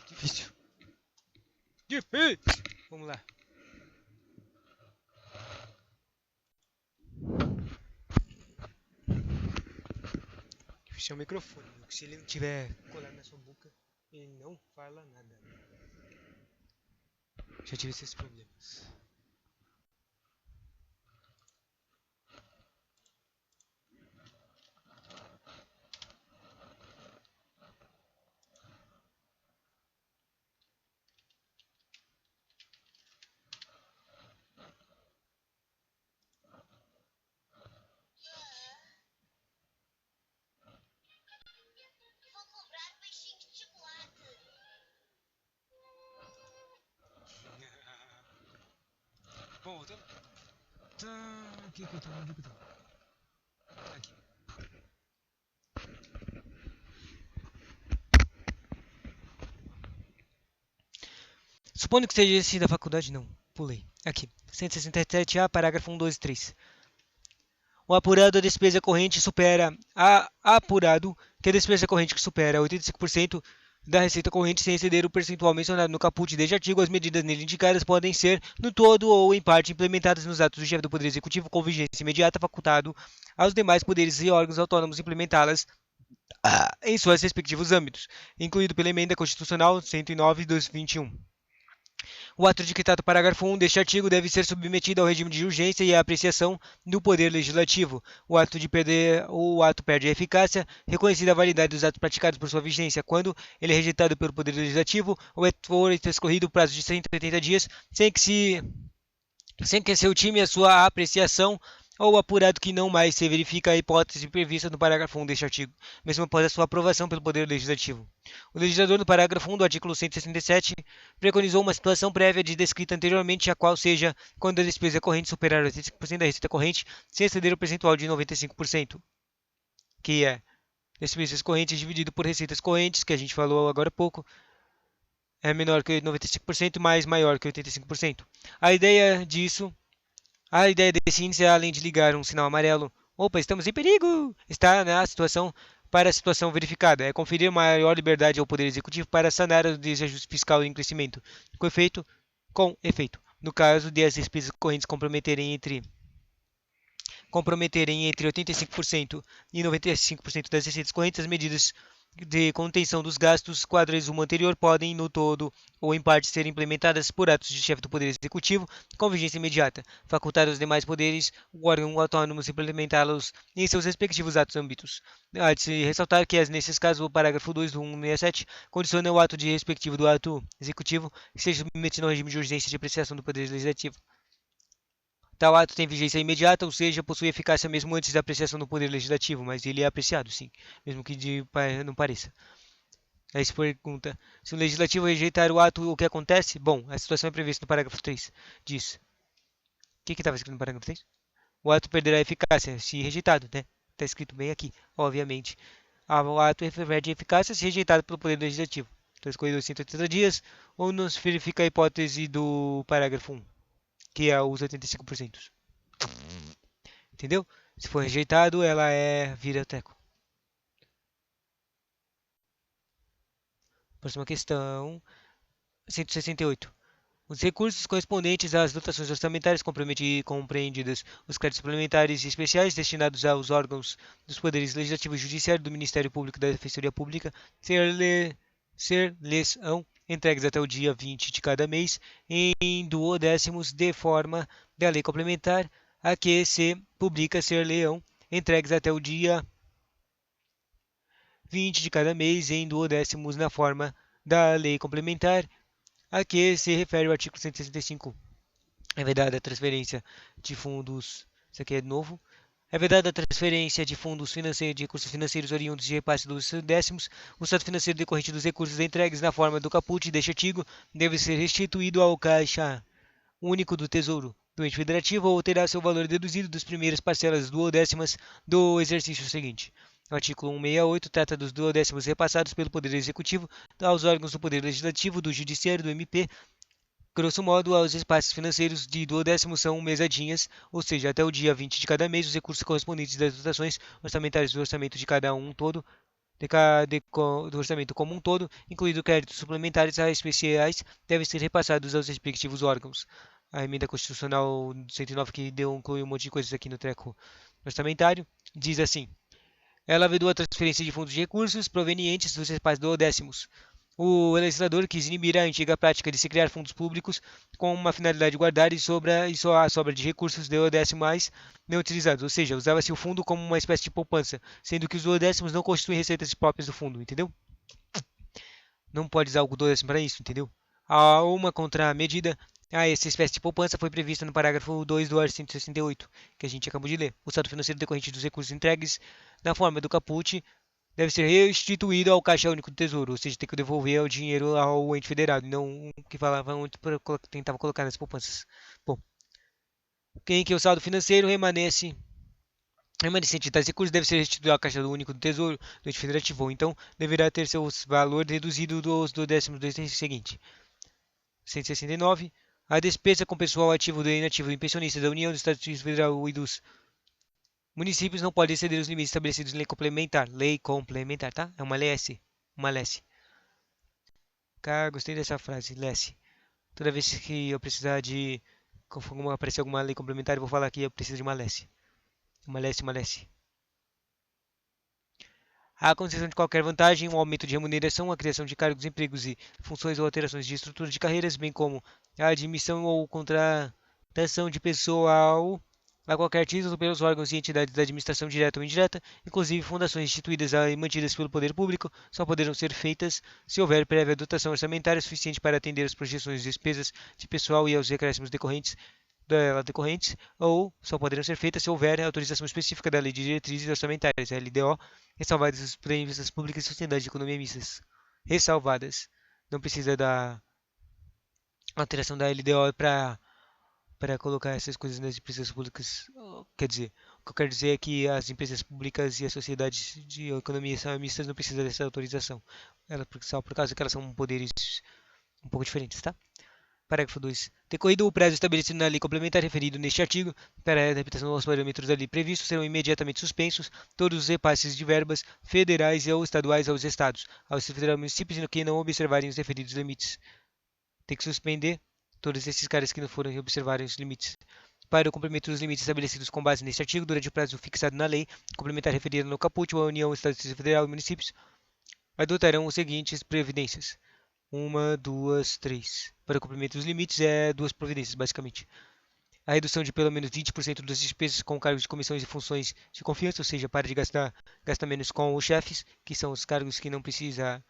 Difícil. Difícil. Vamos lá. Difícil é o microfone. Se ele não tiver colado na sua boca, ele não fala nada. Já tive esses problemas. Bom, então. Tá. Aqui que eu tô, onde que eu tô? Aqui. Supondo que esteja esse da faculdade, não. Pulei. Aqui. 167A, parágrafo 1, 2 e 3. O apurado da despesa corrente supera apurado que a despesa corrente que supera 85% da receita corrente sem exceder o percentual mencionado no caput deste artigo, as medidas nele indicadas podem ser, no todo ou em parte, implementadas nos atos do chefe do Poder Executivo com vigência imediata, facultado aos demais poderes e órgãos autônomos implementá-las em seus respectivos âmbitos, incluído pela Emenda Constitucional 109/2021. O ato decretado parágrafo 1 deste artigo deve ser submetido ao regime de urgência e à apreciação do Poder Legislativo. O ato perde a eficácia, reconhecida a validade dos atos praticados por sua vigência, quando ele é rejeitado pelo Poder Legislativo ou for transcorrido o prazo de 180 dias, sem que se ultime a sua apreciação ou apurado que não mais se verifica a hipótese prevista no parágrafo 1 deste artigo, mesmo após a sua aprovação pelo Poder Legislativo. O legislador, no parágrafo 1 do artigo 167, preconizou uma situação prévia de descrita anteriormente, a qual seja quando a despesa corrente superar 85% da receita corrente, sem exceder o percentual de 95%, que é despesas correntes dividido por receitas correntes, que a gente falou agora há pouco, é menor que 95%, mas maior que 85%. A ideia desse índice é, além de ligar um sinal amarelo, opa, estamos em perigo, está na situação para a situação verificada, é conferir maior liberdade ao Poder Executivo para sanar o desajuste fiscal em crescimento, com efeito, no caso de as despesas correntes comprometerem entre 85% e 95% das receitas correntes, as medidas de contenção dos gastos, quadro resumo anterior, podem, no todo ou em parte, ser implementadas por atos de chefe do Poder Executivo com vigência imediata, facultar aos demais poderes o órgão autônomo implementá-los em seus respectivos atos âmbitos. Há de se ressaltar que, nesses casos, o parágrafo 2 do 167 condiciona o ato de respectivo do ato executivo que seja submetido ao regime de urgência de apreciação do Poder Legislativo. Tal ato tem vigência imediata, ou seja, possui eficácia mesmo antes da apreciação do Poder Legislativo, mas ele é apreciado, sim, mesmo que não pareça. Aí se pergunta, se o Legislativo rejeitar o ato, o que acontece? Bom, a situação é prevista no parágrafo 3. Diz. O que estava escrito no parágrafo 3? O ato perderá eficácia se rejeitado, né? Está escrito bem aqui, obviamente. O ato perde eficácia se rejeitado pelo Poder Legislativo. Transcorridos 180 dias, ou não se verifica a hipótese do parágrafo 1, que é os 85%. Entendeu? Se for rejeitado, ela vira teco. Próxima questão. 168. Os recursos correspondentes às dotações orçamentárias compreendidas, os créditos suplementares e especiais destinados aos órgãos dos poderes legislativo e judiciário, do Ministério Público e da Defensoria Pública, ser-lhes-ão entregues até o dia 20 de cada mês, em duodécimos, de forma da lei complementar a que se publica, ser-lhe-ão entregues até o dia 20 de cada mês, em duodécimos, na forma da lei complementar a que se refere o artigo 165. É vedada a transferência de fundos. Isso aqui é novo. É vedada a transferência de fundos financeiros de recursos financeiros oriundos de repasse dos décimos. O saldo financeiro decorrente dos recursos entregues na forma do caput deste artigo deve ser restituído ao Caixa Único do Tesouro do ente federativo ou terá seu valor deduzido das primeiras parcelas duodécimas do exercício seguinte. O artigo 168 trata dos duodécimos repassados pelo Poder Executivo aos órgãos do Poder Legislativo, do Judiciário, do MP. Grosso modo, os espaços financeiros de duodécimo são mesadinhas, ou seja, até o dia 20 de cada mês, os recursos correspondentes das dotações orçamentárias do orçamento de cada um todo, do orçamento como um todo, incluindo créditos suplementares a especiais, devem ser repassados aos respectivos órgãos. A emenda constitucional 109, que inclui um monte de coisas aqui no treco orçamentário, diz assim: ela vedou a transferência de fundos de recursos provenientes dos espaços duodécimos. O legislador quis inibir a antiga prática de se criar fundos públicos com uma finalidade de guardar e só a sobra de recursos duodecimais não utilizados, ou seja, usava-se o fundo como uma espécie de poupança, sendo que os duodécimos não constituem receitas próprias do fundo, entendeu? Não pode usar o duodécimo para isso, entendeu? Há uma contramedida a essa espécie de poupança foi prevista no parágrafo 2 do artigo 168, que a gente acabou de ler. O saldo financeiro decorrente dos recursos entregues na forma do caput deve ser restituído ao Caixa Único do Tesouro, ou seja, tem que devolver o dinheiro ao ente federado, não o que falava antes para tentava colocar nas poupanças. Bom, quem que é o saldo financeiro remanescente de tais recursos deve ser restituído ao Caixa Único do Tesouro do ente federativo, ou então deverá ter seu valor reduzido do 12º seguinte. 169. A despesa com pessoal ativo e inativo e pensionistas da União, do Estado do Distrito Federal e dos municípios não pode exceder os limites estabelecidos em lei complementar. Lei complementar, tá? É uma LS. Uma LS. Cara, gostei dessa frase, LS. Toda vez que eu precisar de. Conforme aparecer alguma lei complementar, eu vou falar que eu preciso de uma LS. Uma LS, uma LS. A concessão de qualquer vantagem, um aumento de remuneração, a criação de cargos, empregos e funções ou alterações de estrutura de carreiras, bem como a admissão ou contratação de pessoal a qualquer título pelos órgãos e entidades da administração direta ou indireta, inclusive fundações instituídas e mantidas pelo poder público, só poderão ser feitas se houver prévia dotação orçamentária suficiente para atender as projeções de despesas de pessoal e aos decréscimos decorrentes, ou só poderão ser feitas se houver autorização específica da Lei de Diretrizes Orçamentárias, LDO, ressalvadas as previstas públicas e sociedades de economia mistas. Ressalvadas. Não precisa da alteração da LDO para colocar essas coisas nas empresas públicas. Quer dizer, o que eu quero dizer é que as empresas públicas e as sociedades de economia mistas não precisam dessa autorização. Só por causa que elas são poderes um pouco diferentes, tá? Parágrafo 2. Decorrido o prazo estabelecido na lei complementar referido neste artigo, para a adaptação aos parâmetros da lei previstos, serão imediatamente suspensos todos os repasses de verbas federais ou estaduais aos estados, aos federais e municípios que não observarem os referidos limites. Tem que suspender todos esses caras que não forem observarem os limites. Para o cumprimento dos limites estabelecidos com base neste artigo, durante o prazo fixado na lei complementar referida no caput, a União, Estado, Distrito Federal e municípios adotarão as seguintes previdências: uma, duas, três. Para o cumprimento dos limites, é duas providências, basicamente. A redução de pelo menos 20% das despesas com cargos de comissões e funções de confiança, ou seja, para de gastar menos com os chefes, que são os cargos que não precisa,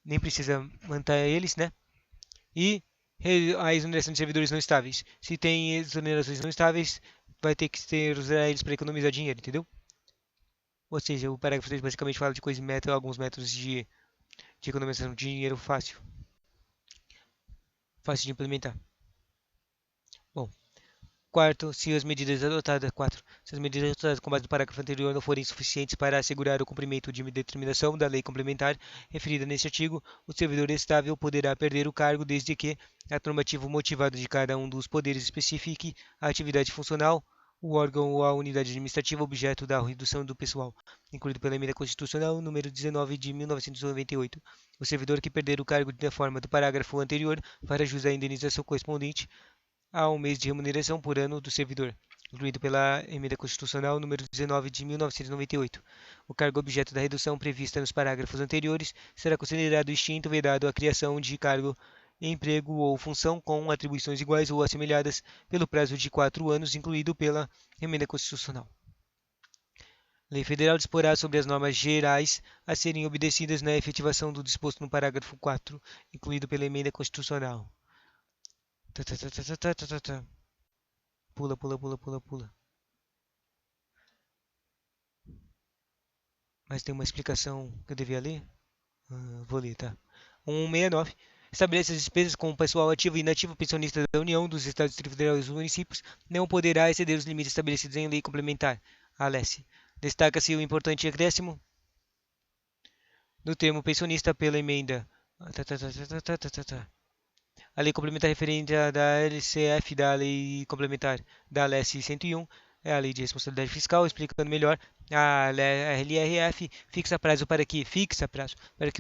nem precisa manter eles, né? E a exoneração de servidores não estáveis. Se tem exonerações não estáveis, vai ter que usar eles para economizar dinheiro, entendeu? Ou seja, o parágrafo 3 basicamente fala de coisas, alguns métodos de economização de dinheiro fácil de implementar. Bom, quarto, se as medidas adotadas, 4. Se as medidas adotadas com base no parágrafo anterior não forem suficientes para assegurar o cumprimento de determinação da lei complementar referida neste artigo, o servidor estável poderá perder o cargo desde que a normativa motivada de cada um dos poderes especifique a atividade funcional, o órgão ou a unidade administrativa objeto da redução do pessoal, incluído pela Emenda Constitucional número 19 de 1998. O servidor que perder o cargo da forma do parágrafo anterior fará jus à indenização correspondente a um mês de remuneração por ano do servidor, incluído pela Emenda Constitucional número 19 de 1998. O cargo objeto da redução prevista nos parágrafos anteriores será considerado extinto, vedado a criação de cargo, emprego ou função com atribuições iguais ou assemelhadas pelo prazo de 4 anos, incluído pela Emenda Constitucional. Lei Federal disporá sobre as normas gerais a serem obedecidas na efetivação do disposto no parágrafo 4, incluído pela Emenda Constitucional. Tá, tá, tá, tá, tá, tá, tá, tá. Pula, pula, pula, pula, pula. Mas tem uma explicação que eu devia ler? Vou ler, tá? 169. Estabelece as despesas com o pessoal ativo e inativo pensionista da União, dos Estados, Distrito Federal e dos municípios, não poderá exceder os limites estabelecidos em lei complementar. Alesse. Destaca-se o importante acréscimo do termo pensionista pela emenda. A lei complementar referente à da LCF da lei complementar da LS 101 é a lei de responsabilidade fiscal, explicando melhor. A LRF fixa prazo para que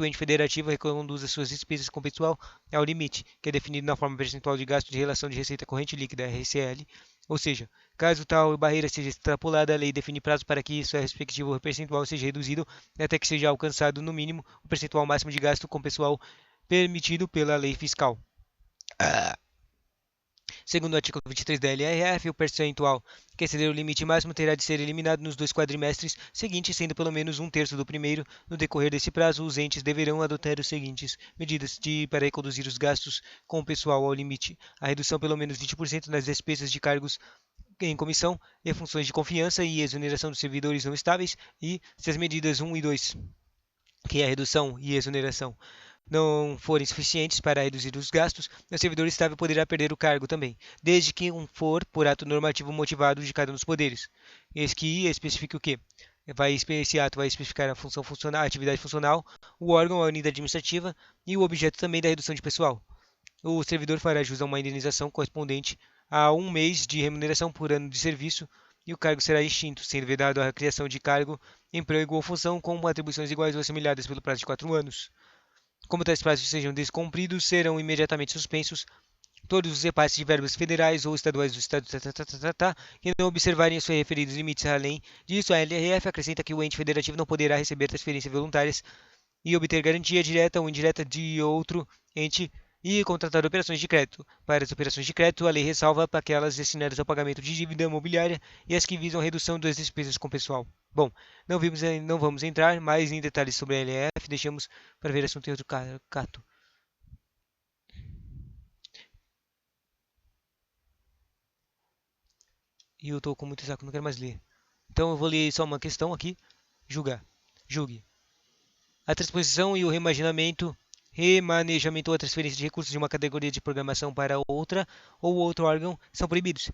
o ente federativo reconduza suas despesas com pessoal ao limite, que é definido na forma percentual de gasto de relação de receita corrente líquida (RCL). Ou seja, caso tal barreira seja extrapolada, a lei define prazo para que seu respectivo percentual seja reduzido até que seja alcançado no mínimo o percentual máximo de gasto com pessoal permitido pela lei fiscal. Segundo o artigo 23 da LRF, o percentual que exceder o limite máximo terá de ser eliminado nos 2 quadrimestres seguintes, sendo pelo menos 1/3 do primeiro. No decorrer desse prazo, os entes deverão adotar as seguintes medidas para reconduzir os gastos com o pessoal ao limite: a redução pelo menos 20% nas despesas de cargos em comissão e funções de confiança e exoneração dos servidores não estáveis, e se as medidas 1 e 2, que é a redução e exoneração, não forem suficientes para reduzir os gastos, o servidor estável poderá perder o cargo também, desde que for por ato normativo motivado de cada um dos poderes. Esse que especifica o quê? Esse ato vai especificar a função funcional, a atividade funcional, o órgão, a unidade administrativa e o objeto também da redução de pessoal. O servidor fará jus a uma indenização correspondente a 1 mês de remuneração por ano de serviço e o cargo será extinto, sendo vedado a criação de cargo, emprego ou função com atribuições iguais ou assemelhadas pelo prazo de 4 anos. Como tais prazos sejam descumpridos, serão imediatamente suspensos todos os repasses de verbas federais ou estaduais do Estado que não observarem os referidos limites. Além disso, a LRF acrescenta que o ente federativo não poderá receber transferências voluntárias e obter garantia direta ou indireta de outro ente e contratar operações de crédito. Para as operações de crédito, a lei ressalva para aquelas destinadas ao pagamento de dívida imobiliária e as que visam a redução das despesas com pessoal. Bom, não vamos entrar mais em detalhes sobre a LF, deixamos para ver assunto em outro cato. E eu tô com muito saco, não quero mais ler. Então eu vou ler só uma questão aqui. Julgue. A transposição e o remanejamento ou a transferência de recursos de uma categoria de programação para outra ou outro órgão são proibidos.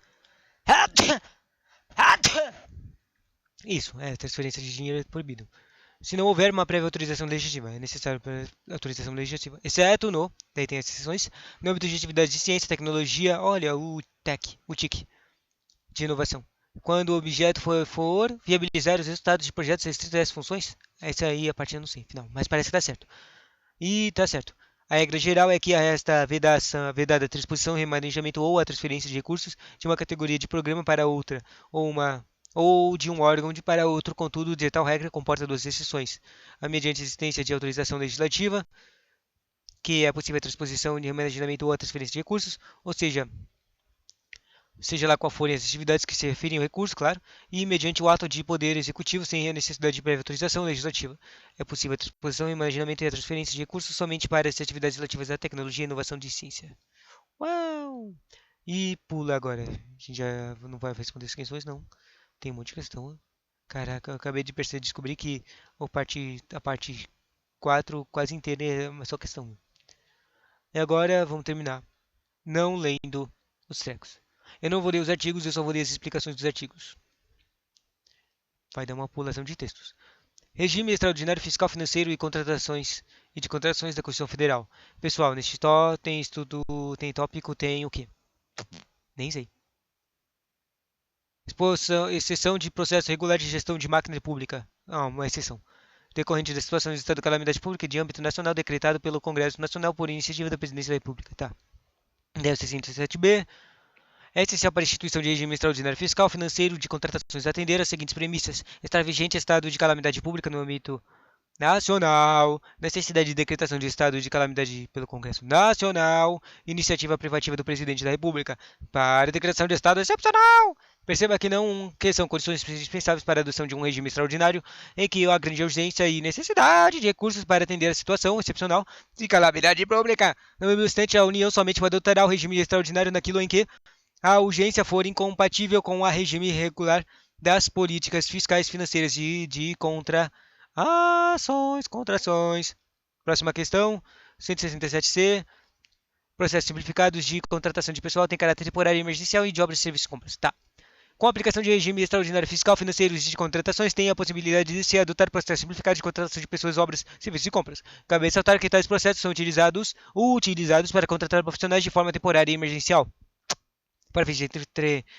Isso, transferência de dinheiro é proibido. Se não houver uma prévia autorização legislativa, é necessário autorização legislativa, exceto daí tem as exceções, no âmbito de atividades de ciência, tecnologia, olha, o TIC, de inovação. Quando o objeto for viabilizar os resultados de projetos restritos a essas funções, essa aí a parte eu não sei, final, mas parece que tá certo. E tá certo. A regra geral é que esta vedada a transposição, remanejamento ou a transferência de recursos de uma categoria de programa para outra, ou de um órgão para outro. Contudo, de tal regra comporta 2 exceções: a mediante existência de autorização legislativa, que é possível a transposição de remanejamento ou a transferência de recursos, ou seja lá qual forem as atividades que se referem ao recurso, claro, e mediante o ato de poder executivo sem a necessidade de prévia autorização legislativa. É possível a transposição, imaginamento e a transferência de recursos somente para as atividades relativas à tecnologia, inovação e ciência. Uau! E pula agora. A gente já não vai responder as questões, não. Tem um monte de questão. Caraca, eu acabei de descobrir que a parte 4 quase inteira é uma só questão. E agora vamos terminar não lendo os trecos. Eu não vou ler os artigos, eu só vou ler as explicações dos artigos. Vai dar uma pulação de textos. Regime extraordinário fiscal, financeiro e de contratações da Constituição Federal. Pessoal, neste tem estudo, tem tópico, tem o quê? Nem sei. Exceção de processo regular de gestão de máquina pública. Uma exceção. Decorrente da situação de estado de calamidade pública de âmbito nacional decretado pelo Congresso Nacional por iniciativa da Presidência da República. Tá. 1067b. É essencial para a instituição de regime extraordinário fiscal, financeiro, de contratações atender as seguintes premissas: estar vigente estado de calamidade pública no âmbito nacional, necessidade de decretação de estado de calamidade pelo Congresso Nacional, iniciativa privativa do Presidente da República para decretação de estado excepcional. Perceba que são condições indispensáveis para a adoção de um regime extraordinário em que há grande urgência e necessidade de recursos para atender a situação excepcional de calamidade pública. Não obstante, a União somente adotará o regime extraordinário naquilo em que a urgência for incompatível com o regime regular das políticas fiscais financeiras de contra Ações, contrações. Próxima questão, 167C. Processos simplificados de contratação de pessoal têm caráter temporário e emergencial e de obras, serviços e compras. Tá. Com a aplicação de regime extraordinário fiscal, financeiro e de contratações, tem a possibilidade de se adotar processo simplificado de contratação de pessoas, obras, serviços e compras. Cabe ressaltar que tais processos são utilizados para contratar profissionais de forma temporária e emergencial. Para fins de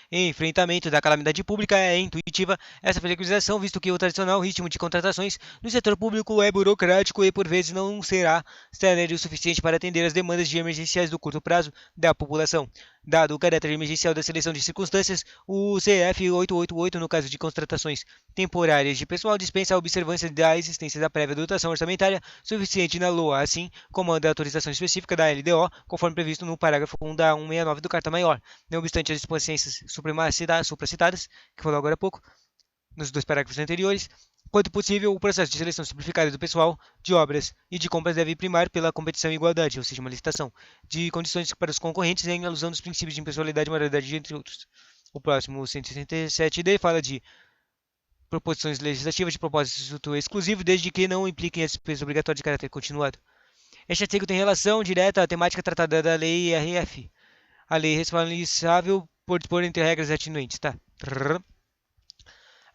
enfrentamento da calamidade pública é intuitiva essa flexibilização, visto que o tradicional ritmo de contratações no setor público é burocrático e por vezes não será célere o suficiente para atender às demandas de emergenciais do curto prazo da população. Dado o caráter emergencial da seleção de circunstâncias, o CF 888, no caso de contratações temporárias de pessoal, dispensa a observância da existência da prévia dotação orçamentária suficiente na LOA, assim como a da autorização específica da LDO, conforme previsto no parágrafo 1 da 169 do Carta Maior. Não obstante as disposições supracitadas, que falou agora há pouco, nos dois parágrafos anteriores, quanto possível, o processo de seleção simplificada do pessoal, de obras e de compras deve primar pela competição e igualdade, ou seja, uma licitação de condições para os concorrentes em alusão dos princípios de impessoalidade e moralidade, entre outros. O próximo, 167D, fala de proposições legislativas de propósito exclusivo, desde que não impliquem as despesas obrigatórias de caráter continuado. Este artigo tem relação direta à temática tratada da Lei IRF, a lei responsável por dispor entre regras atinentes, tá?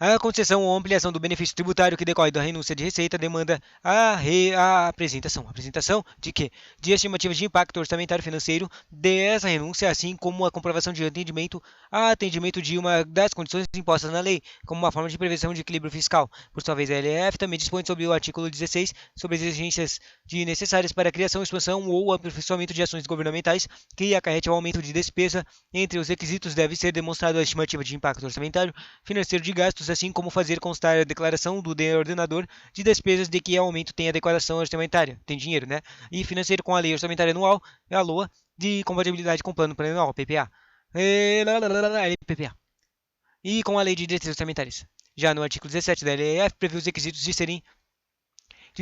A concessão ou ampliação do benefício tributário que decorre da renúncia de receita demanda a apresentação de que? De estimativa de impacto orçamentário financeiro dessa renúncia, assim como a comprovação de atendimento de uma das condições impostas na lei, como uma forma de prevenção de equilíbrio fiscal. Por sua vez, a LF também dispõe sobre o artigo 16 sobre as exigências necessárias para a criação, expansão ou aperfeiçoamento de ações governamentais que acarrete ao aumento de despesa. Entre os requisitos deve ser demonstrado a estimativa de impacto orçamentário financeiro de gastos, assim como fazer constar a declaração do ordenador de despesas de que o aumento tem adequação orçamentária, tem dinheiro, né? E financeiro com a lei orçamentária anual, a LOA, de compatibilidade com o plano plurianual, PPA. PPA. E com a lei de diretrizes orçamentárias. Já no artigo 17 da LEF, prevê os requisitos de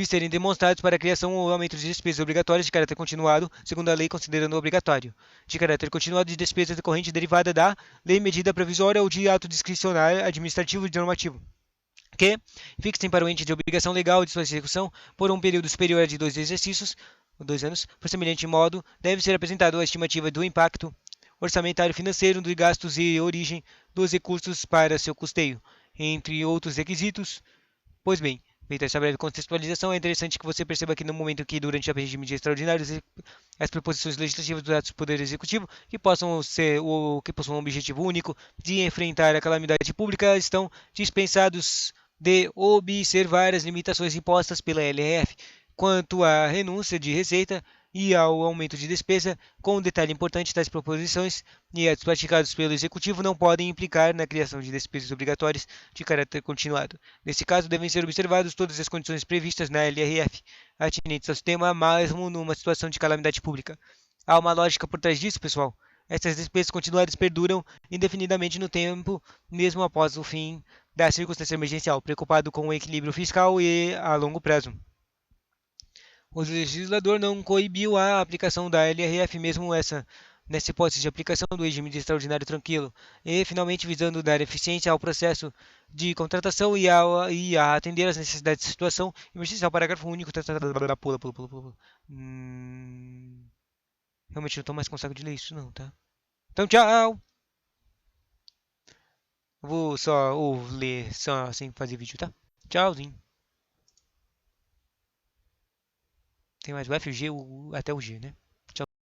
serem demonstrados para a criação ou aumento de despesas obrigatórias de caráter continuado, segundo a lei considerando obrigatório, de caráter continuado de despesa decorrente derivada da lei, medida provisória ou de ato discricionário administrativo e normativo, que fixem para o ente de obrigação legal de sua execução por um período superior a de 2 exercícios, 2 anos, por semelhante modo, deve ser apresentado a estimativa do impacto orçamentário financeiro de gastos e origem dos recursos para seu custeio, entre outros requisitos. Pois bem, feita essa breve contextualização, é interessante que você perceba que no momento que, durante o regime de extraordinários, as proposições legislativas do ato do Poder Executivo, que possam ser ou que possuam um objetivo único de enfrentar a calamidade pública, estão dispensados de observar as limitações impostas pela LRF quanto à renúncia de receita e ao aumento de despesa. Com um detalhe importante, tais proposições e atos praticados pelo Executivo não podem implicar na criação de despesas obrigatórias de caráter continuado. Nesse caso, devem ser observadas todas as condições previstas na LRF, atinentes ao sistema, mesmo numa situação de calamidade pública. Há uma lógica por trás disso, pessoal. Essas despesas continuadas perduram indefinidamente no tempo, mesmo após o fim da circunstância emergencial, preocupado com o equilíbrio fiscal e a longo prazo. O legislador não coibiu a aplicação da LRF, mesmo nessa hipótese de aplicação do regime de extraordinário tranquilo, e finalmente visando dar eficiência ao processo de contratação e a atender às necessidades da situação emergencial. Parágrafo único. Pula. Realmente não estou mais com saco de ler isso, não, tá? Então, tchau! Vou só ler só sem fazer vídeo, tá? Tchauzinho. Tem mais o F, o G, até o G, né?